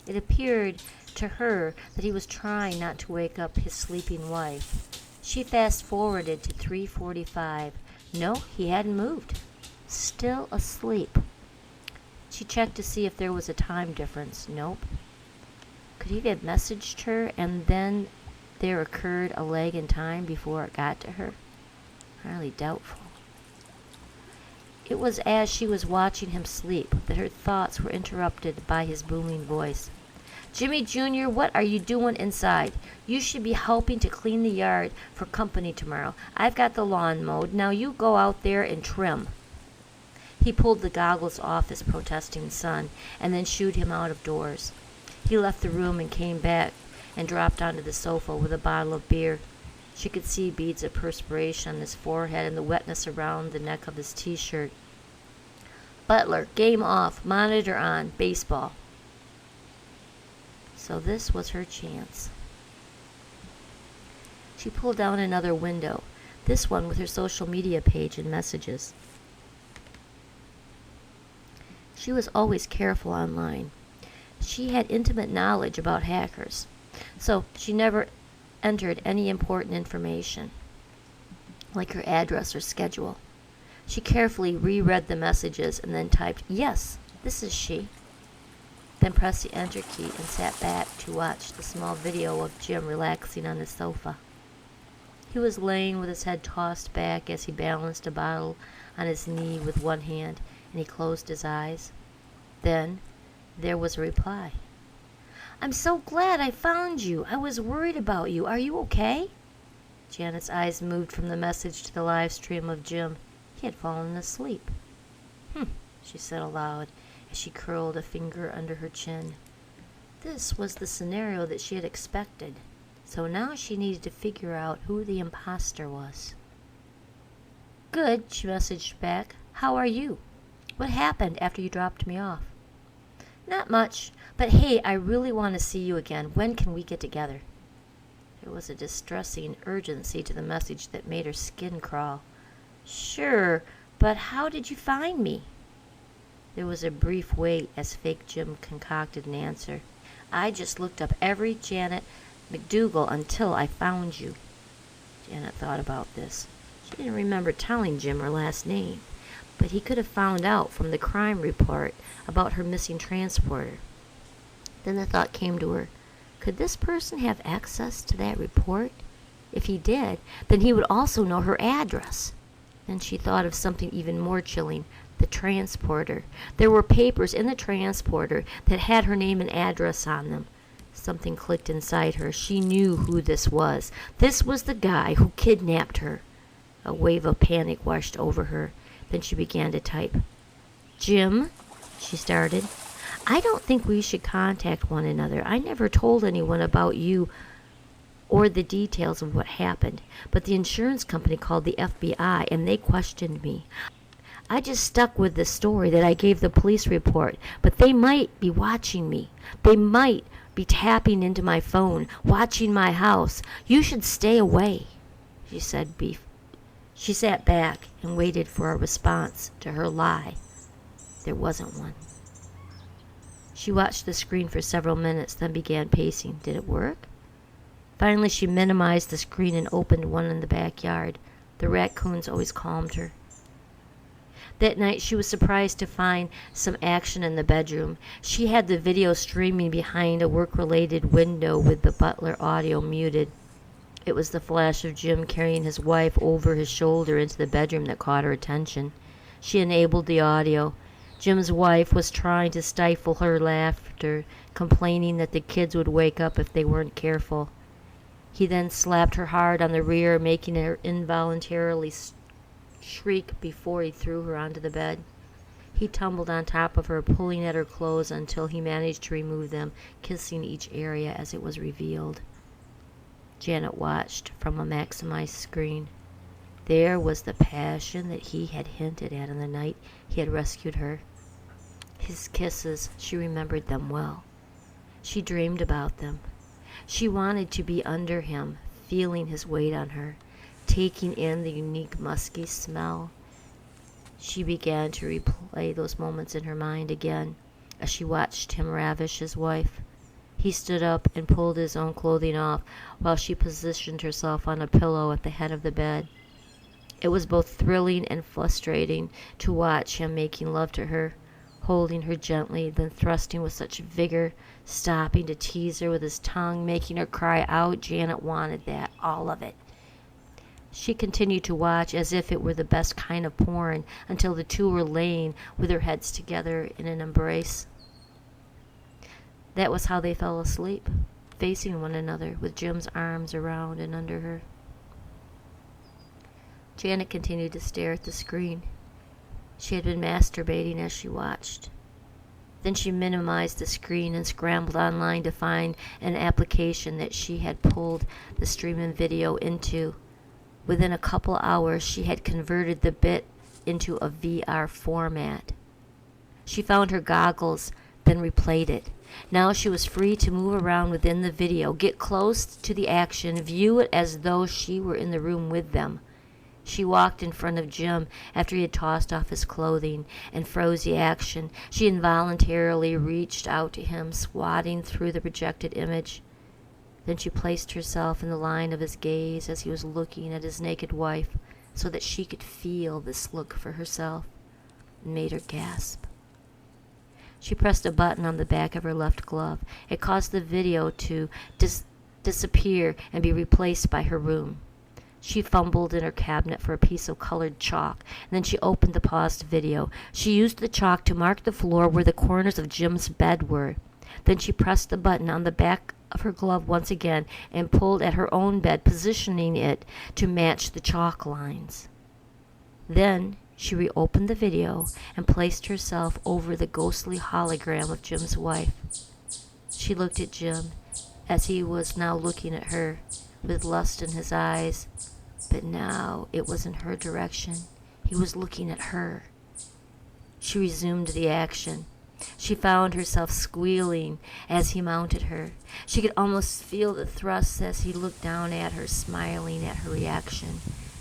It appeared to her that he was trying not to wake up his sleeping wife. She fast-forwarded to 3:45. No, he hadn't moved. Still asleep. She checked to see if there was a time difference. Nope. Could he have messaged her and then there occurred a lag in time before it got to her? Highly doubtful. It was as she was watching him sleep that her thoughts were interrupted by his booming voice. Jimmy Jr., what are you doing inside? You should be helping to clean the yard for company tomorrow. I've got the lawn mowed. Now you go out there and trim. He pulled the goggles off his protesting son and then shooed him out of doors. He left the room and came back and dropped onto the sofa with a bottle of beer. She could see beads of perspiration on his forehead and the wetness around the neck of his t-shirt. Butler, game off, monitor on, baseball. So this was her chance. She pulled down another window, this one with her social media page and messages. She was always careful online. She had intimate knowledge about hackers, so she never entered any important information, like her address or schedule. She carefully reread the messages and then typed, "Yes, this is she." Then pressed the enter key and sat back to watch the small video of Jim relaxing on the sofa. He was laying with his head tossed back as he balanced a bottle on his knee with one hand, and he closed his eyes. Then there was a reply. "I'm so glad I found you. I was worried about you. Are you okay?" Janet's eyes moved from the message to the live stream of Jim. He had fallen asleep. She said aloud as she curled a finger under her chin. This was the scenario that she had expected, so now she needed to figure out who the imposter was. "Good," she messaged back. "How are you? What happened after you dropped me off?" "Not much, but hey, I really want to see you again. When can we get together?" There was a distressing urgency to the message that made her skin crawl. "Sure, but how did you find me?" There was a brief wait as fake Jim concocted an answer. "I just looked up every Janet McDougal until I found you." Janet thought about this. She didn't remember telling Jim her last name, but he could have found out from the crime report about her missing transporter. Then the thought came to her, could this person have access to that report? If he did, then he would also know her address. Then she thought of something even more chilling, the transporter. There were papers in the transporter that had her name and address on them. Something clicked inside her. She knew who this was. This was the guy who kidnapped her. A wave of panic washed over her. Then she began to type. "Jim," she started, "I don't think we should contact one another. I never told anyone about you or the details of what happened, but the insurance company called the FBI and they questioned me. I just stuck with the story that I gave the police report, but they might be watching me. They might be tapping into my phone, watching my house. You should stay away," she said She sat back and waited for a response to her lie. There wasn't one. She watched the screen for several minutes, then began pacing. Did it work? Finally, she minimized the screen and opened one in the backyard. The raccoons always calmed her. That night, she was surprised to find some action in the bedroom. She had the video streaming behind a work-related window with the Butler audio muted. It was the flash of Jim carrying his wife over his shoulder into the bedroom that caught her attention. She enabled the audio. Jim's wife was trying to stifle her laughter, complaining that the kids would wake up if they weren't careful. He then slapped her hard on the rear, making her involuntarily shriek before he threw her onto the bed. He tumbled on top of her, pulling at her clothes until he managed to remove them, kissing each area as it was revealed. Janet watched from a maximized screen. There was the passion that he had hinted at on the night he had rescued her. His kisses, she remembered them well. She dreamed about them. She wanted to be under him, feeling his weight on her, taking in the unique musky smell. She began to replay those moments in her mind again as she watched him ravish his wife. He stood up and pulled his own clothing off while she positioned herself on a pillow at the head of the bed. It was both thrilling and frustrating to watch him making love to her, holding her gently, then thrusting with such vigor, stopping to tease her with his tongue, making her cry out. Janet wanted that, all of it. She continued to watch as if it were the best kind of porn until the two were laying with their heads together in an embrace. That was how they fell asleep, facing one another with Jim's arms around and under her. Janet continued to stare at the screen. She had been masturbating as she watched. Then she minimized the screen and scrambled online to find an application that she had pulled the streaming video into. Within a couple hours, she had converted the bit into a VR format. She found her goggles, then replayed it. Now she was free to move around within the video, get close to the action, view it as though she were in the room with them. She walked in front of Jim after he had tossed off his clothing and froze the action. She involuntarily reached out to him, swatting through the projected image. Then she placed herself in the line of his gaze as he was looking at his naked wife so that she could feel this look for herself. It made her gasp. She pressed a button on the back of her left glove. It caused the video to disappear and be replaced by her room. She fumbled in her cabinet for a piece of colored chalk, and then she opened the paused video. She used the chalk to mark the floor where the corners of Jim's bed were. Then she pressed the button on the back of her glove once again and pulled at her own bed, positioning it to match the chalk lines. Then she reopened the video and placed herself over the ghostly hologram of Jim's wife. She looked at Jim as he was now looking at her, with lust in his eyes, but now it was in her direction. He was looking at her. She resumed the action. She found herself squealing as he mounted her. She could almost feel the thrusts as he looked down at her, smiling at her reaction.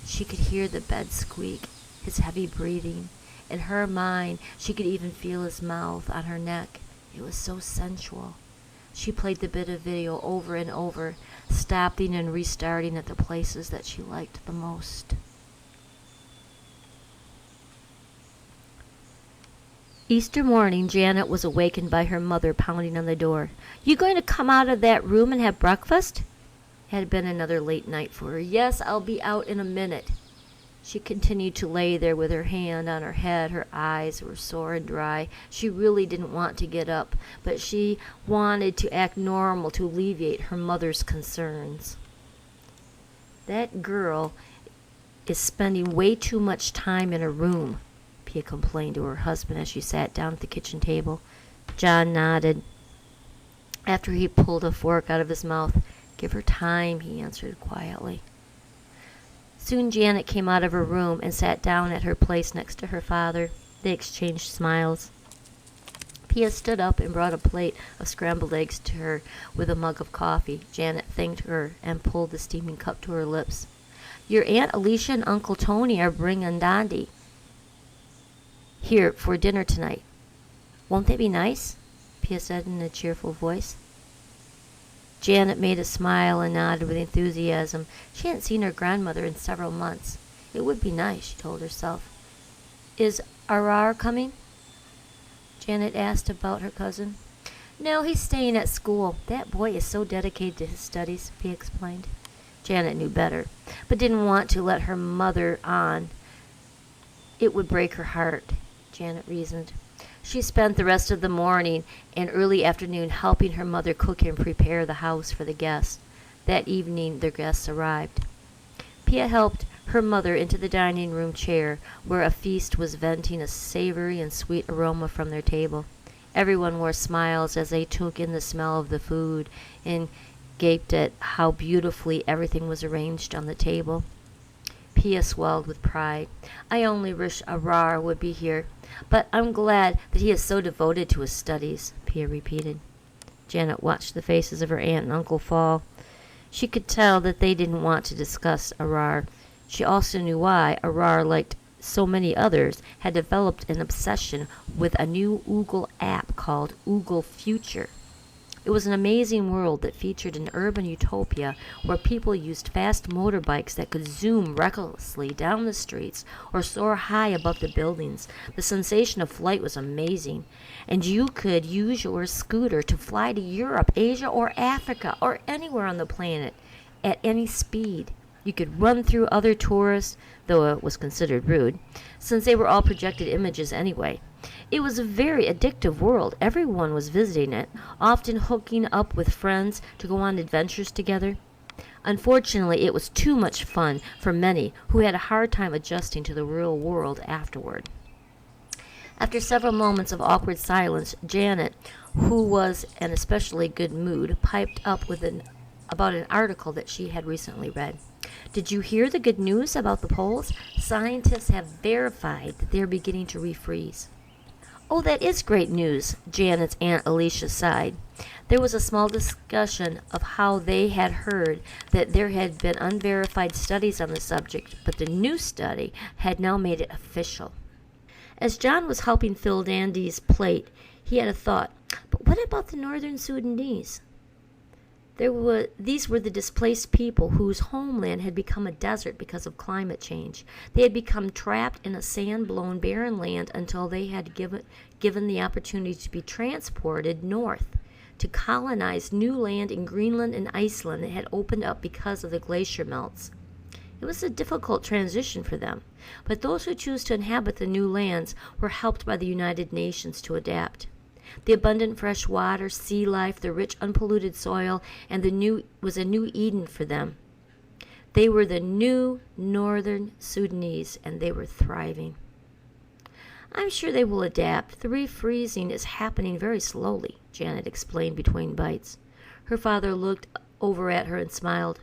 She could hear the bed squeak, his heavy breathing. In her mind, she could even feel his mouth on her neck. It was so sensual. She played the bit of video over and over, stopping and restarting at the places that she liked the most. Easter morning, Janet was awakened by her mother pounding on the door. "You going to come out of that room and have breakfast?" It had been another late night for her. "Yes, I'll be out in a minute." She continued to lay there with her hand on her head. Her eyes were sore and dry. She really didn't want to get up, but she wanted to act normal to alleviate her mother's concerns. "That girl is spending way too much time in her room," Pia complained to her husband as she sat down at the kitchen table. John nodded. After he pulled a fork out of his mouth, "Give her time," he answered quietly. Soon Janet came out of her room and sat down at her place next to her father. They exchanged smiles. Pia stood up and brought a plate of scrambled eggs to her with a mug of coffee. Janet thanked her and pulled the steaming cup to her lips. "Your Aunt Alicia and Uncle Tony are bringing Dondi here for dinner tonight. Won't they be nice?" Pia said in a cheerful voice. Janet made a smile and nodded with enthusiasm. She hadn't seen her grandmother in several months. It would be nice, she told herself. "Is Arar coming?" Janet asked about her cousin. "No, he's staying at school. That boy is so dedicated to his studies," Pia explained. Janet knew better, but didn't want to let her mother on. It would break her heart, Janet reasoned. She spent the rest of the morning and early afternoon helping her mother cook and prepare the house for the guests. That evening their guests arrived. Pia helped her mother into the dining room chair, where a feast was venting a savory and sweet aroma from their table. Everyone wore smiles as they took in the smell of the food and gaped at how beautifully everything was arranged on the table. Pia swelled with pride. "I only wish Arar would be here, but I'm glad that he is so devoted to his studies," Pia repeated. Janet watched the faces of her aunt and uncle fall. She could tell that they didn't want to discuss Arar. She also knew why. Arar, like so many others, had developed an obsession with a new Oogle app called Oogle Future. It was an amazing world that featured an urban utopia where people used fast motorbikes that could zoom recklessly down the streets or soar high above the buildings. The sensation of flight was amazing, and you could use your scooter to fly to Europe, Asia, or Africa, or anywhere on the planet at any speed. You could run through other tourists, though it was considered rude, since they were all projected images anyway. It was a very addictive world. Everyone was visiting it, often hooking up with friends to go on adventures together. Unfortunately, it was too much fun for many who had a hard time adjusting to the real world afterward. After several moments of awkward silence, Janet, who was in an especially good mood, piped up with about an article that she had recently read. "Did you hear the good news about the poles? Scientists have verified that they are beginning to refreeze." "Oh, that is great news," Janet's Aunt Alicia sighed. There was a small discussion of how they had heard that there had been unverified studies on the subject, but the new study had now made it official. As John was helping fill Dandy's plate, he had a thought. But what about the northern Sudanese? These were the displaced people whose homeland had become a desert because of climate change. They had become trapped in a sand-blown barren land until they had given the opportunity to be transported north to colonize new land in Greenland and Iceland that had opened up because of the glacier melts. It was a difficult transition for them, but those who chose to inhabit the new lands were helped by the United Nations to adapt. The abundant fresh water, sea life, the rich unpolluted soil, and was a new Eden for them. They were the new northern Sudanese, and they were thriving. "I'm sure they will adapt. The refreezing is happening very slowly," Janet explained between bites. Her father looked over at her and smiled.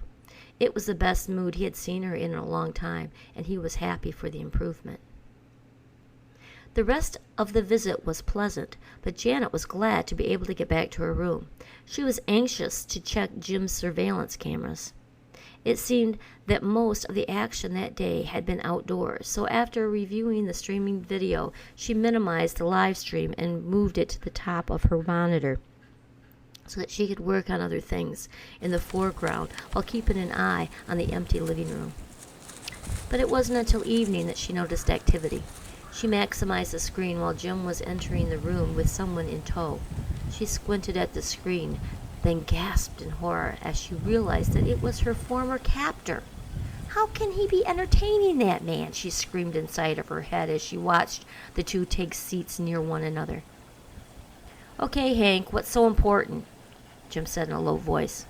It was the best mood he had seen her in a long time, and he was happy for the improvement. The rest of the visit was pleasant, but Janet was glad to be able to get back to her room. She was anxious to check Jim's surveillance cameras. It seemed that most of the action that day had been outdoors, so after reviewing the streaming video, she minimized the live stream and moved it to the top of her monitor so that she could work on other things in the foreground while keeping an eye on the empty living room. But it wasn't until evening that she noticed activity. She maximized the screen while Jim was entering the room with someone in tow. She squinted at the screen, then gasped in horror as she realized that it was her former captor. "How can he be entertaining that man?" she screamed inside of her head as she watched the two take seats near one another. "Okay, Hank, what's so important?" Jim said in a low voice.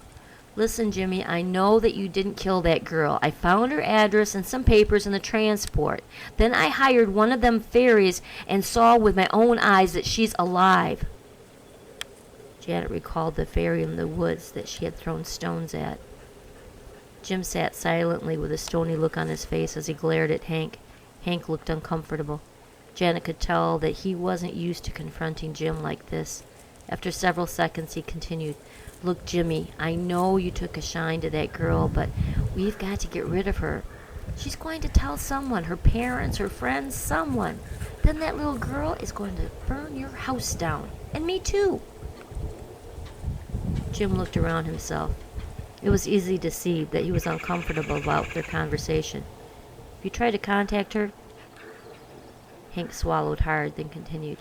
"Listen, Jimmy, I know that you didn't kill that girl. I found her address and some papers in the transport. Then I hired one of them fairies and saw with my own eyes that she's alive." Janet recalled the fairy in the woods that she had thrown stones at. Jim sat silently with a stony look on his face as he glared at Hank. Hank looked uncomfortable. Janet could tell that he wasn't used to confronting Jim like this. After several seconds, he continued, "Look, Jimmy, I know you took a shine to that girl, but we've got to get rid of her. She's going to tell someone, her parents, her friends, someone. Then that little girl is going to burn your house down. And me too." Jim looked around himself. It was easy to see that he was uncomfortable about their conversation. "Have you tried to contact her?" Hank swallowed hard, then continued,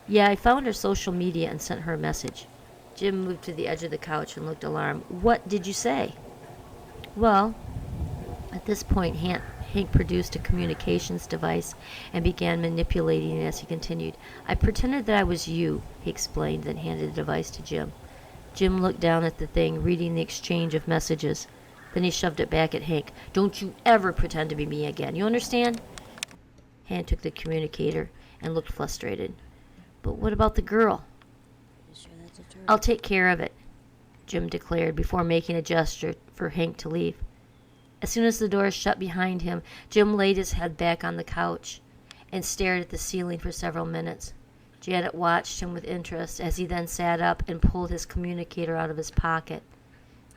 "Yeah, I found her social media and sent her a message." Jim moved to the edge of the couch and looked alarmed. "What did you say?" "Well," at this point, Hank produced a communications device and began manipulating it as he continued. "I pretended that I was you," he explained, then handed the device to Jim. Jim looked down at the thing, reading the exchange of messages. Then he shoved it back at Hank. "Don't you ever pretend to be me again, you understand?" Hank took the communicator and looked frustrated. "But what about the girl?" "I'll take care of it," Jim declared before making a gesture for Hank to leave. As soon as the door shut behind him, Jim laid his head back on the couch and stared at the ceiling for several minutes. Janet watched him with interest as he then sat up and pulled his communicator out of his pocket.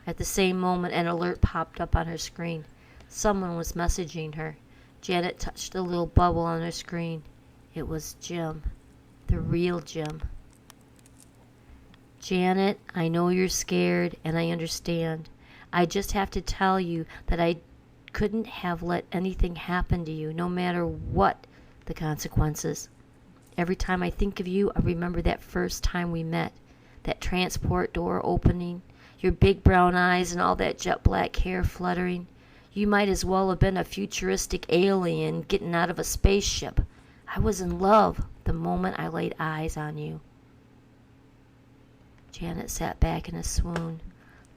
At the same moment, an alert popped up on her screen. Someone was messaging her. Janet touched the little bubble on her screen. It was Jim. The real Jim. "Janet, I know you're scared, and I understand. I just have to tell you that I couldn't have let anything happen to you, no matter what the consequences. Every time I think of you, I remember that first time we met, that transport door opening, your big brown eyes and all that jet black hair fluttering. You might as well have been a futuristic alien getting out of a spaceship. I was in love the moment I laid eyes on you." Janet sat back in a swoon.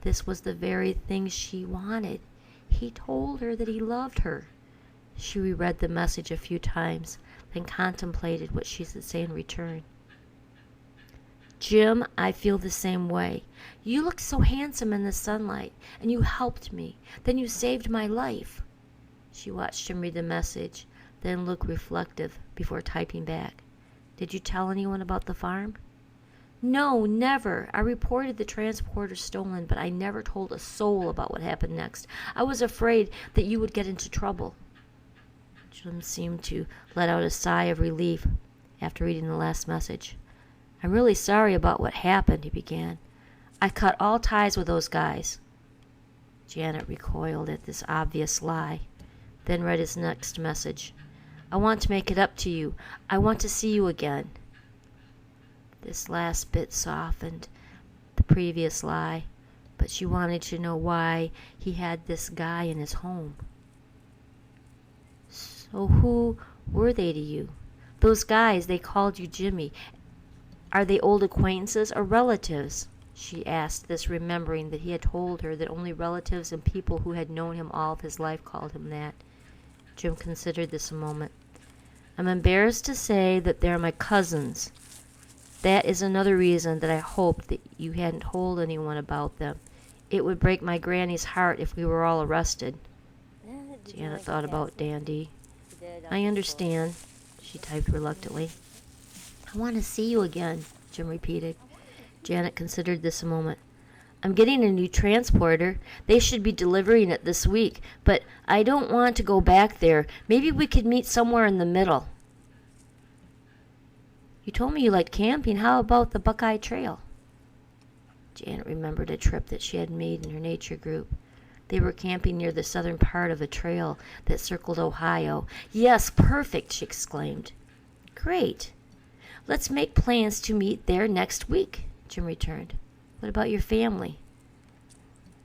This was the very thing she wanted. He told her that he loved her. She reread the message a few times, then contemplated what she should say in return. "Jim, I feel the same way. You looked so handsome in the sunlight, and you helped me. Then you saved my life." She watched him read the message, then look reflective before typing back. "Did you tell anyone about the farm?" "No, never. I reported the transporter stolen, but I never told a soul about what happened next. I was afraid that you would get into trouble." Jim seemed to let out a sigh of relief after reading the last message. "I'm really sorry about what happened," he began. "I cut all ties with those guys." Janet recoiled at this obvious lie, then read his next message. "I want to make it up to you. I want to see you again." This last bit softened the previous lie, but she wanted to know why he had this guy in his home. "So who were they to you? Those guys, they called you Jimmy. Are they old acquaintances or relatives?" She asked this, remembering that he had told her that only relatives and people who had known him all of his life called him that. Jim considered this a moment. "I'm embarrassed to say that they're my cousins. That is another reason that I hoped that you hadn't told anyone about them. It would break my granny's heart if we were all arrested." Janet thought about Dandy. "I understand," she typed reluctantly. "I want to see you again," Jim repeated. Janet considered this a moment. I'm getting a new transporter. They should be delivering it this week, but I don't want to go back there. Maybe we could meet somewhere in the middle. You told me you liked camping. How about the Buckeye Trail? Janet remembered a trip that she had made in her nature group. They were camping near the southern part of a trail that circled Ohio. Yes, perfect, she exclaimed. Great. Let's make plans to meet there next week, Jim returned. What about your family?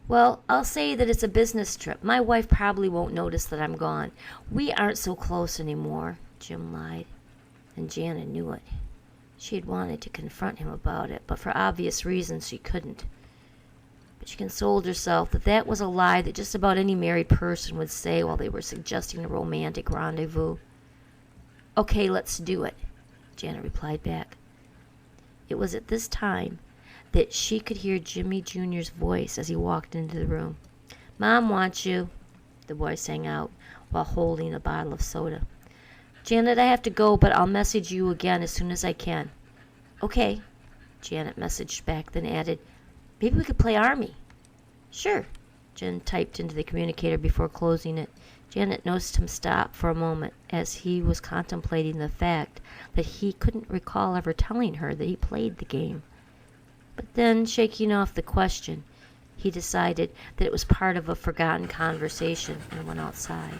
Well, I'll say that it's a business trip. My wife probably won't notice that I'm gone. We aren't so close anymore, Jim lied. And Janet knew it. She had wanted to confront him about it, but for obvious reasons she couldn't. But she consoled herself that that was a lie that just about any married person would say while they were suggesting a romantic rendezvous. Okay, let's do it, Janet replied back. It was at this time that she could hear Jimmy Jr.'s voice as he walked into the room. Mom wants you, the boy sang out while holding a bottle of soda. Janet, I have to go, but I'll message you again as soon as I can. Okay, Janet messaged back, then added, maybe we could play Army. Sure, Jen typed into the communicator before closing it. Janet noticed him stop for a moment as he was contemplating the fact that he couldn't recall ever telling her that he played the game. But then, shaking off the question, he decided that it was part of a forgotten conversation and went outside.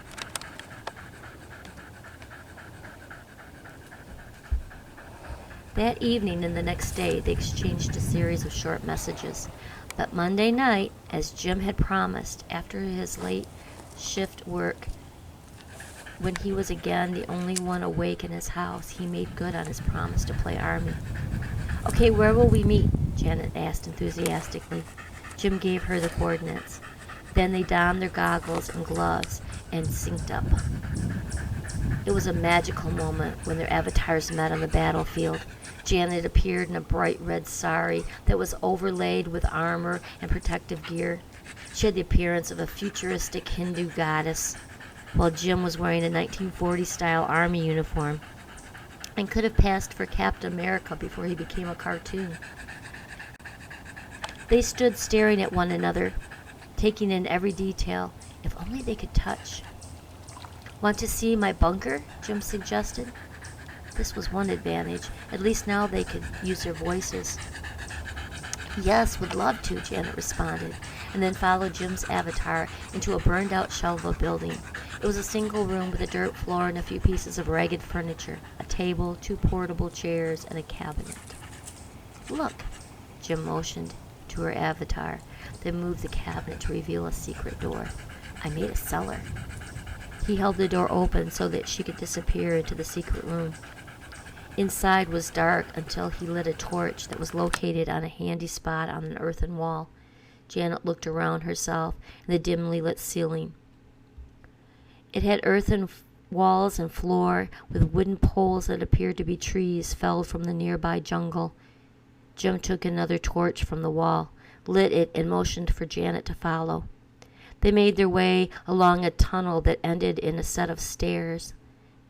That evening and the next day, they exchanged a series of short messages. But Monday night, as Jim had promised, after his late shift work, when he was again the only one awake in his house, he made good on his promise to play Army. Okay, where will we meet? Janet asked enthusiastically. Jim gave her the coordinates. Then they donned their goggles and gloves and synced up. It was a magical moment when their avatars met on the battlefield. Janet appeared in a bright red sari that was overlaid with armor and protective gear. She had the appearance of a futuristic Hindu goddess, while Jim was wearing a 1940-style Army uniform and could have passed for Captain America before he became a cartoon. They stood staring at one another, taking in every detail. If only they could touch. Want to see my bunker? Jim suggested. This was one advantage. At least now they could use their voices. Yes, would love to, Janet responded, and then followed Jim's avatar into a burned-out shell of a building. It was a single room with a dirt floor and a few pieces of ragged furniture, a table, 2 portable chairs, and a cabinet. Look, Jim motioned to her avatar, then moved the cabinet to reveal a secret door. I made a cellar. He held the door open so that she could disappear into the secret room. Inside was dark until he lit a torch that was located on a handy spot on an earthen wall. Janet looked around herself in the dimly lit ceiling. It had earthen walls and floor with wooden poles that appeared to be trees felled from the nearby jungle. Jim took another torch from the wall, lit it, and motioned for Janet to follow. They made their way along a tunnel that ended in a set of stairs.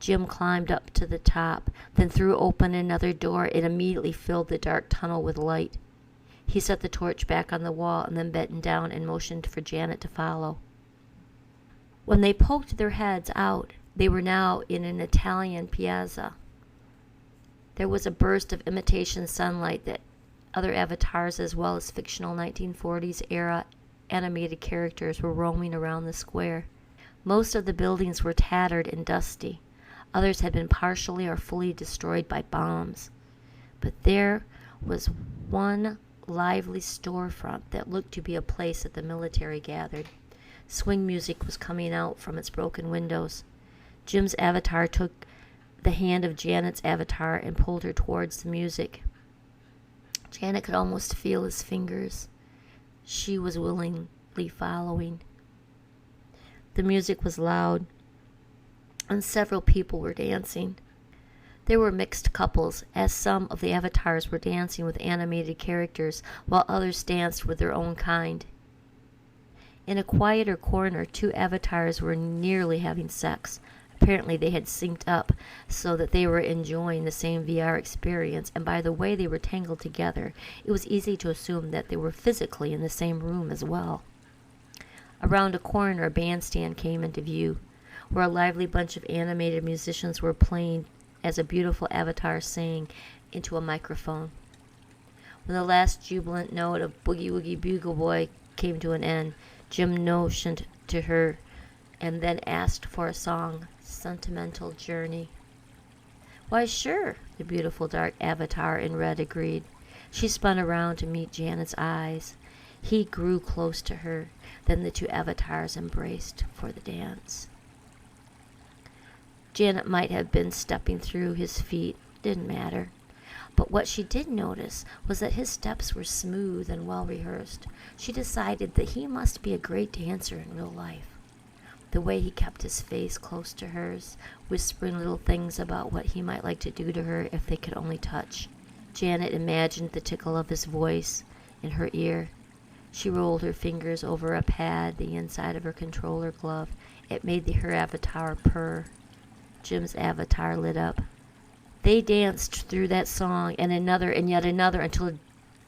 Jim climbed up to the top, then threw open another door. It immediately filled the dark tunnel with light. He set the torch back on the wall and then bent down and motioned for Janet to follow. When they poked their heads out, they were now in an Italian piazza. There was a burst of imitation sunlight that other avatars as well as fictional 1940s era animated characters were roaming around the square. Most of the buildings were tattered and dusty. Others had been partially or fully destroyed by bombs. But there was one lively storefront that looked to be a place that the military gathered. Swing music was coming out from its broken windows. Jim's avatar took the hand of Janet's avatar and pulled her towards the music. Janet could almost feel his fingers. She was willingly following. The music was loud, and several people were dancing. There were mixed couples, as some of the avatars were dancing with animated characters, while others danced with their own kind. In a quieter corner, 2 avatars were nearly having sex. Apparently they had synced up so that they were enjoying the same VR experience, and by the way they were tangled together, it was easy to assume that they were physically in the same room as well. Around a corner, a bandstand came into view, where a lively bunch of animated musicians were playing as a beautiful avatar sang into a microphone. When the last jubilant note of Boogie Woogie Bugle Boy came to an end, Jim motioned to her and then asked for a song, Sentimental Journey. Why, sure, the beautiful dark avatar in red agreed. She spun around to meet Janet's eyes. He grew close to her. Then the two avatars embraced for the dance. Janet might have been stepping through his feet. Didn't matter. But what she did notice was that his steps were smooth and well rehearsed. She decided that he must be a great dancer in real life. The way he kept his face close to hers, whispering little things about what he might like to do to her if they could only touch. Janet imagined the tickle of his voice in her ear. She rolled her fingers over a pad, the inside of her controller glove. It made her avatar purr. Jim's avatar lit up. They danced through that song and another and yet another until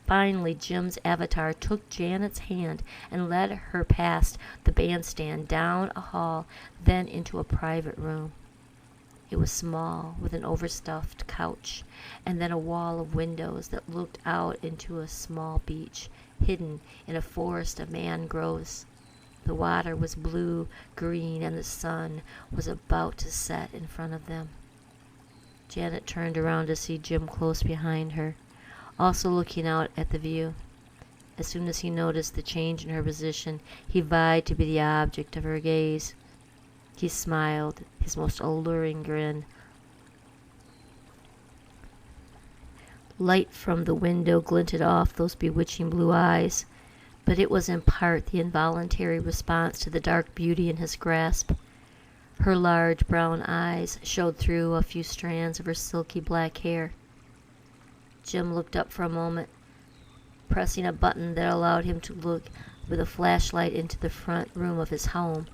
finally Jim's avatar took Janet's hand and led her past the bandstand, down a hall, then into a private room. It was small, with an overstuffed couch, and then a wall of windows that looked out into a small beach, hidden in a forest of mangroves. The water was blue-green, and the sun was about to set in front of them. Janet turned around to see Jim close behind her, also looking out at the view. As soon as he noticed the change in her position, he vied to be the object of her gaze. He smiled, his most alluring grin. Light from the window glinted off those bewitching blue eyes, but it was in part the involuntary response to the dark beauty in his grasp. Her large brown eyes showed through a few strands of her silky black hair. Jim looked up for a moment, pressing a button that allowed him to look with a flashlight into the front room of his home,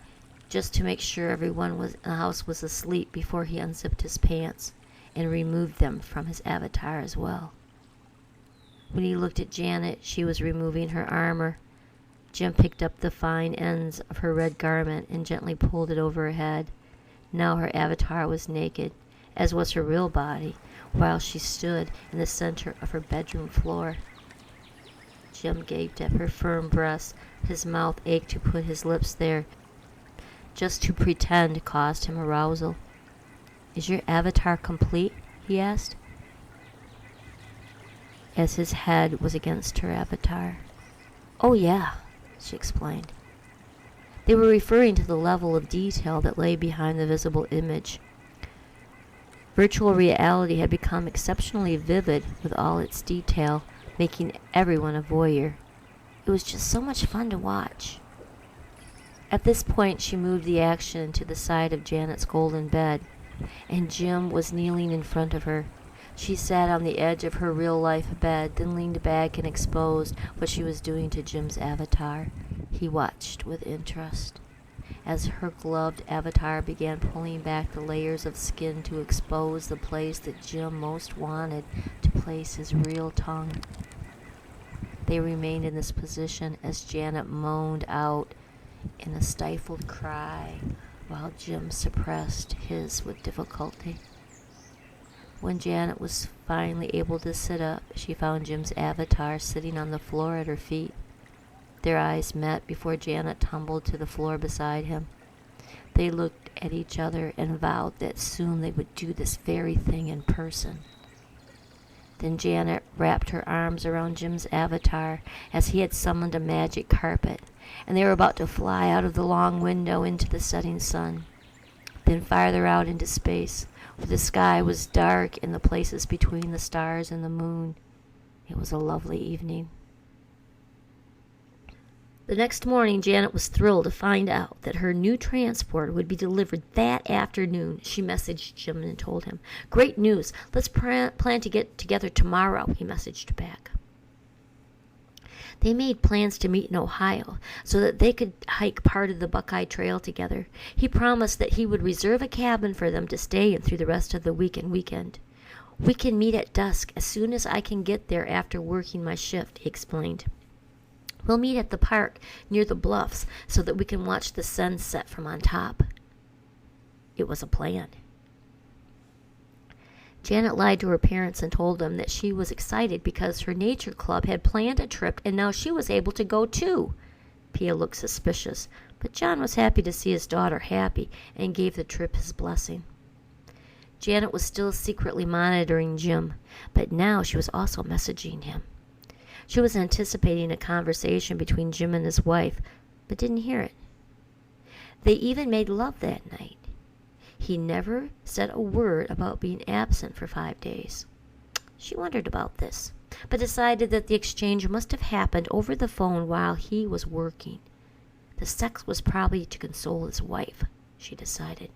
just to make sure everyone in the house was asleep before he unzipped his pants and removed them from his avatar as well. When he looked at Janet, she was removing her armor. Jim picked up the fine ends of her red garment and gently pulled it over her head. Now her avatar was naked, as was her real body, while she stood in the center of her bedroom floor. Jim gaped at her firm breasts. His mouth ached to put his lips there. Just to pretend caused him arousal. "Is your avatar complete?" he asked, as his head was against her avatar. "Oh yeah," she explained. They were referring to the level of detail that lay behind the visible image. Virtual reality had become exceptionally vivid with all its detail, making everyone a voyeur. It was just so much fun to watch. At this point, she moved the action to the side of Janet's golden bed, and Jim was kneeling in front of her. She sat on the edge of her real-life bed, then leaned back and exposed what she was doing to Jim's avatar. He watched with interest as her gloved avatar began pulling back the layers of skin to expose the place that Jim most wanted to place his real tongue. They remained in this position as Janet moaned out in a stifled cry, while Jim suppressed his with difficulty. When Janet was finally able to sit up, she found Jim's avatar sitting on the floor at her feet. Their eyes met before Janet tumbled to the floor beside him. They looked at each other and vowed that soon they would do this very thing in person. Then Janet wrapped her arms around Jim's avatar as he had summoned a magic carpet, and they were about to fly out of the long window into the setting sun, then farther out into space, where the sky was dark in the places between the stars and the moon. It was a lovely evening. The next morning, Janet was thrilled to find out that her new transport would be delivered that afternoon. She messaged Jim and told him, "Great news. Let's plan to get together tomorrow," he messaged back. They made plans to meet in Ohio so that they could hike part of the Buckeye Trail together. He promised that he would reserve a cabin for them to stay in through the rest of the week and weekend. "We can meet at dusk as soon as I can get there after working my shift," he explained. "We'll meet at the park near the bluffs so that we can watch the sun set from on top." It was a plan. Janet lied to her parents and told them that she was excited because her nature club had planned a trip and now she was able to go too. Pia looked suspicious, but John was happy to see his daughter happy and gave the trip his blessing. Janet was still secretly monitoring Jim, but now she was also messaging him. She was anticipating a conversation between Jim and his wife, but didn't hear it. They even made love that night. He never said a word about being absent for 5 days. She wondered about this, but decided that the exchange must have happened over the phone while he was working. The sex was probably to console his wife, she decided.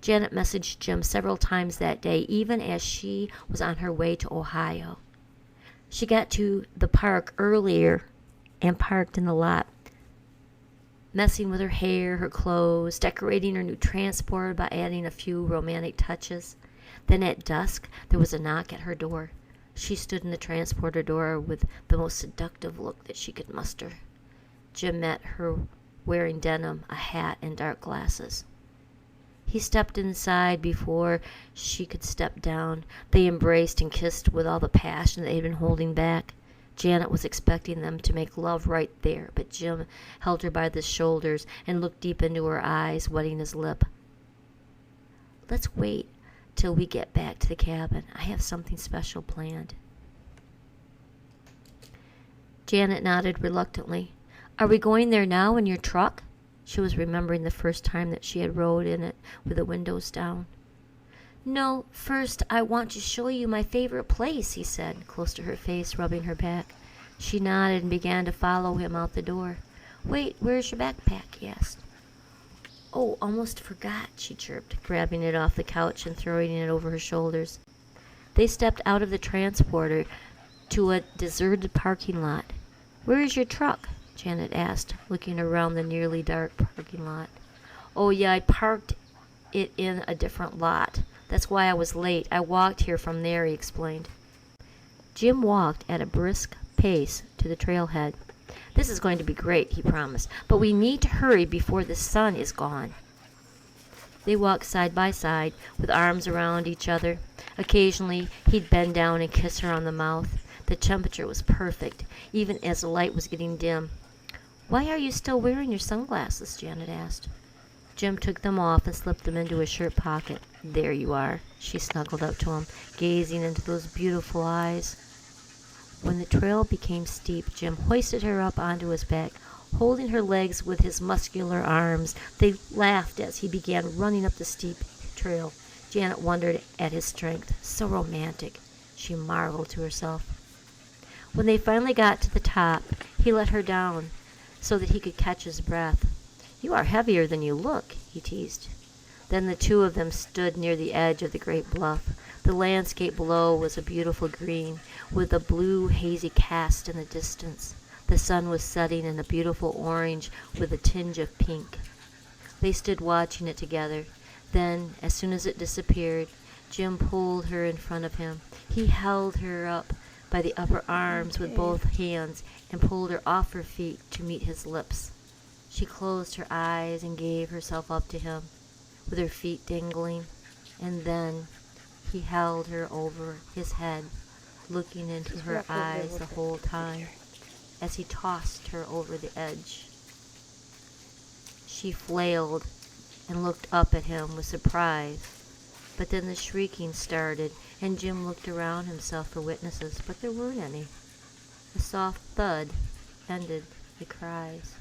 Janet messaged Jim several times that day, even as she was on her way to Ohio. She got to the park earlier and parked in the lot, messing with her hair, her clothes, decorating her new transport by adding a few romantic touches. Then at dusk, there was a knock at her door. She stood in the transporter door with the most seductive look that she could muster. Jim met her wearing denim, a hat, and dark glasses. He stepped inside before she could step down. They embraced and kissed with all the passion they had been holding back. Janet was expecting them to make love right there, but Jim held her by the shoulders and looked deep into her eyes, wetting his lip. "Let's wait till we get back to the cabin. I have something special planned." Janet nodded reluctantly. "Are we going there now in your truck?" She was remembering the first time that she had rode in it with the windows down. "No, first I want to show you my favorite place," he said, close to her face, rubbing her back. She nodded and began to follow him out the door. "Wait, where's your backpack?" he asked. "Oh, almost forgot," she chirped, grabbing it off the couch and throwing it over her shoulders. They stepped out of the transporter to a deserted parking lot. "Where is your truck?" Janet asked, looking around the nearly dark parking lot. "Oh, yeah, I parked it in a different lot. That's why I was late. I walked here from there," he explained. Jim walked at a brisk pace to the trailhead. "This is going to be great," he promised, "but we need to hurry before the sun is gone." They walked side by side, with arms around each other. Occasionally, he'd bend down and kiss her on the mouth. The temperature was perfect, even as the light was getting dim. "Why are you still wearing your sunglasses?" Janet asked. Jim took them off and slipped them into his shirt pocket. "There you are." She snuggled up to him, gazing into those beautiful eyes. When the trail became steep, Jim hoisted her up onto his back, holding her legs with his muscular arms. They laughed as he began running up the steep trail. Janet wondered at his strength. So romantic, she marveled to herself. When they finally got to the top, he let her down so that he could catch his breath. "You are heavier than you look," he teased. Then the two of them stood near the edge of the great bluff. The landscape below was a beautiful green, with a blue hazy cast in the distance. The sun was setting in a beautiful orange with a tinge of pink. They stood watching it together. Then, as soon as it disappeared, Jim pulled her in front of him. He held her up by the upper arms with both hands and pulled her off her feet to meet his lips. She closed her eyes and gave herself up to him, with her feet dangling, and then he held her over his head, looking into her eyes the whole time, as he tossed her over the edge. She flailed and looked up at him with surprise, but then the shrieking started, and Jim looked around himself for witnesses, but there weren't any. A soft thud ended the cries.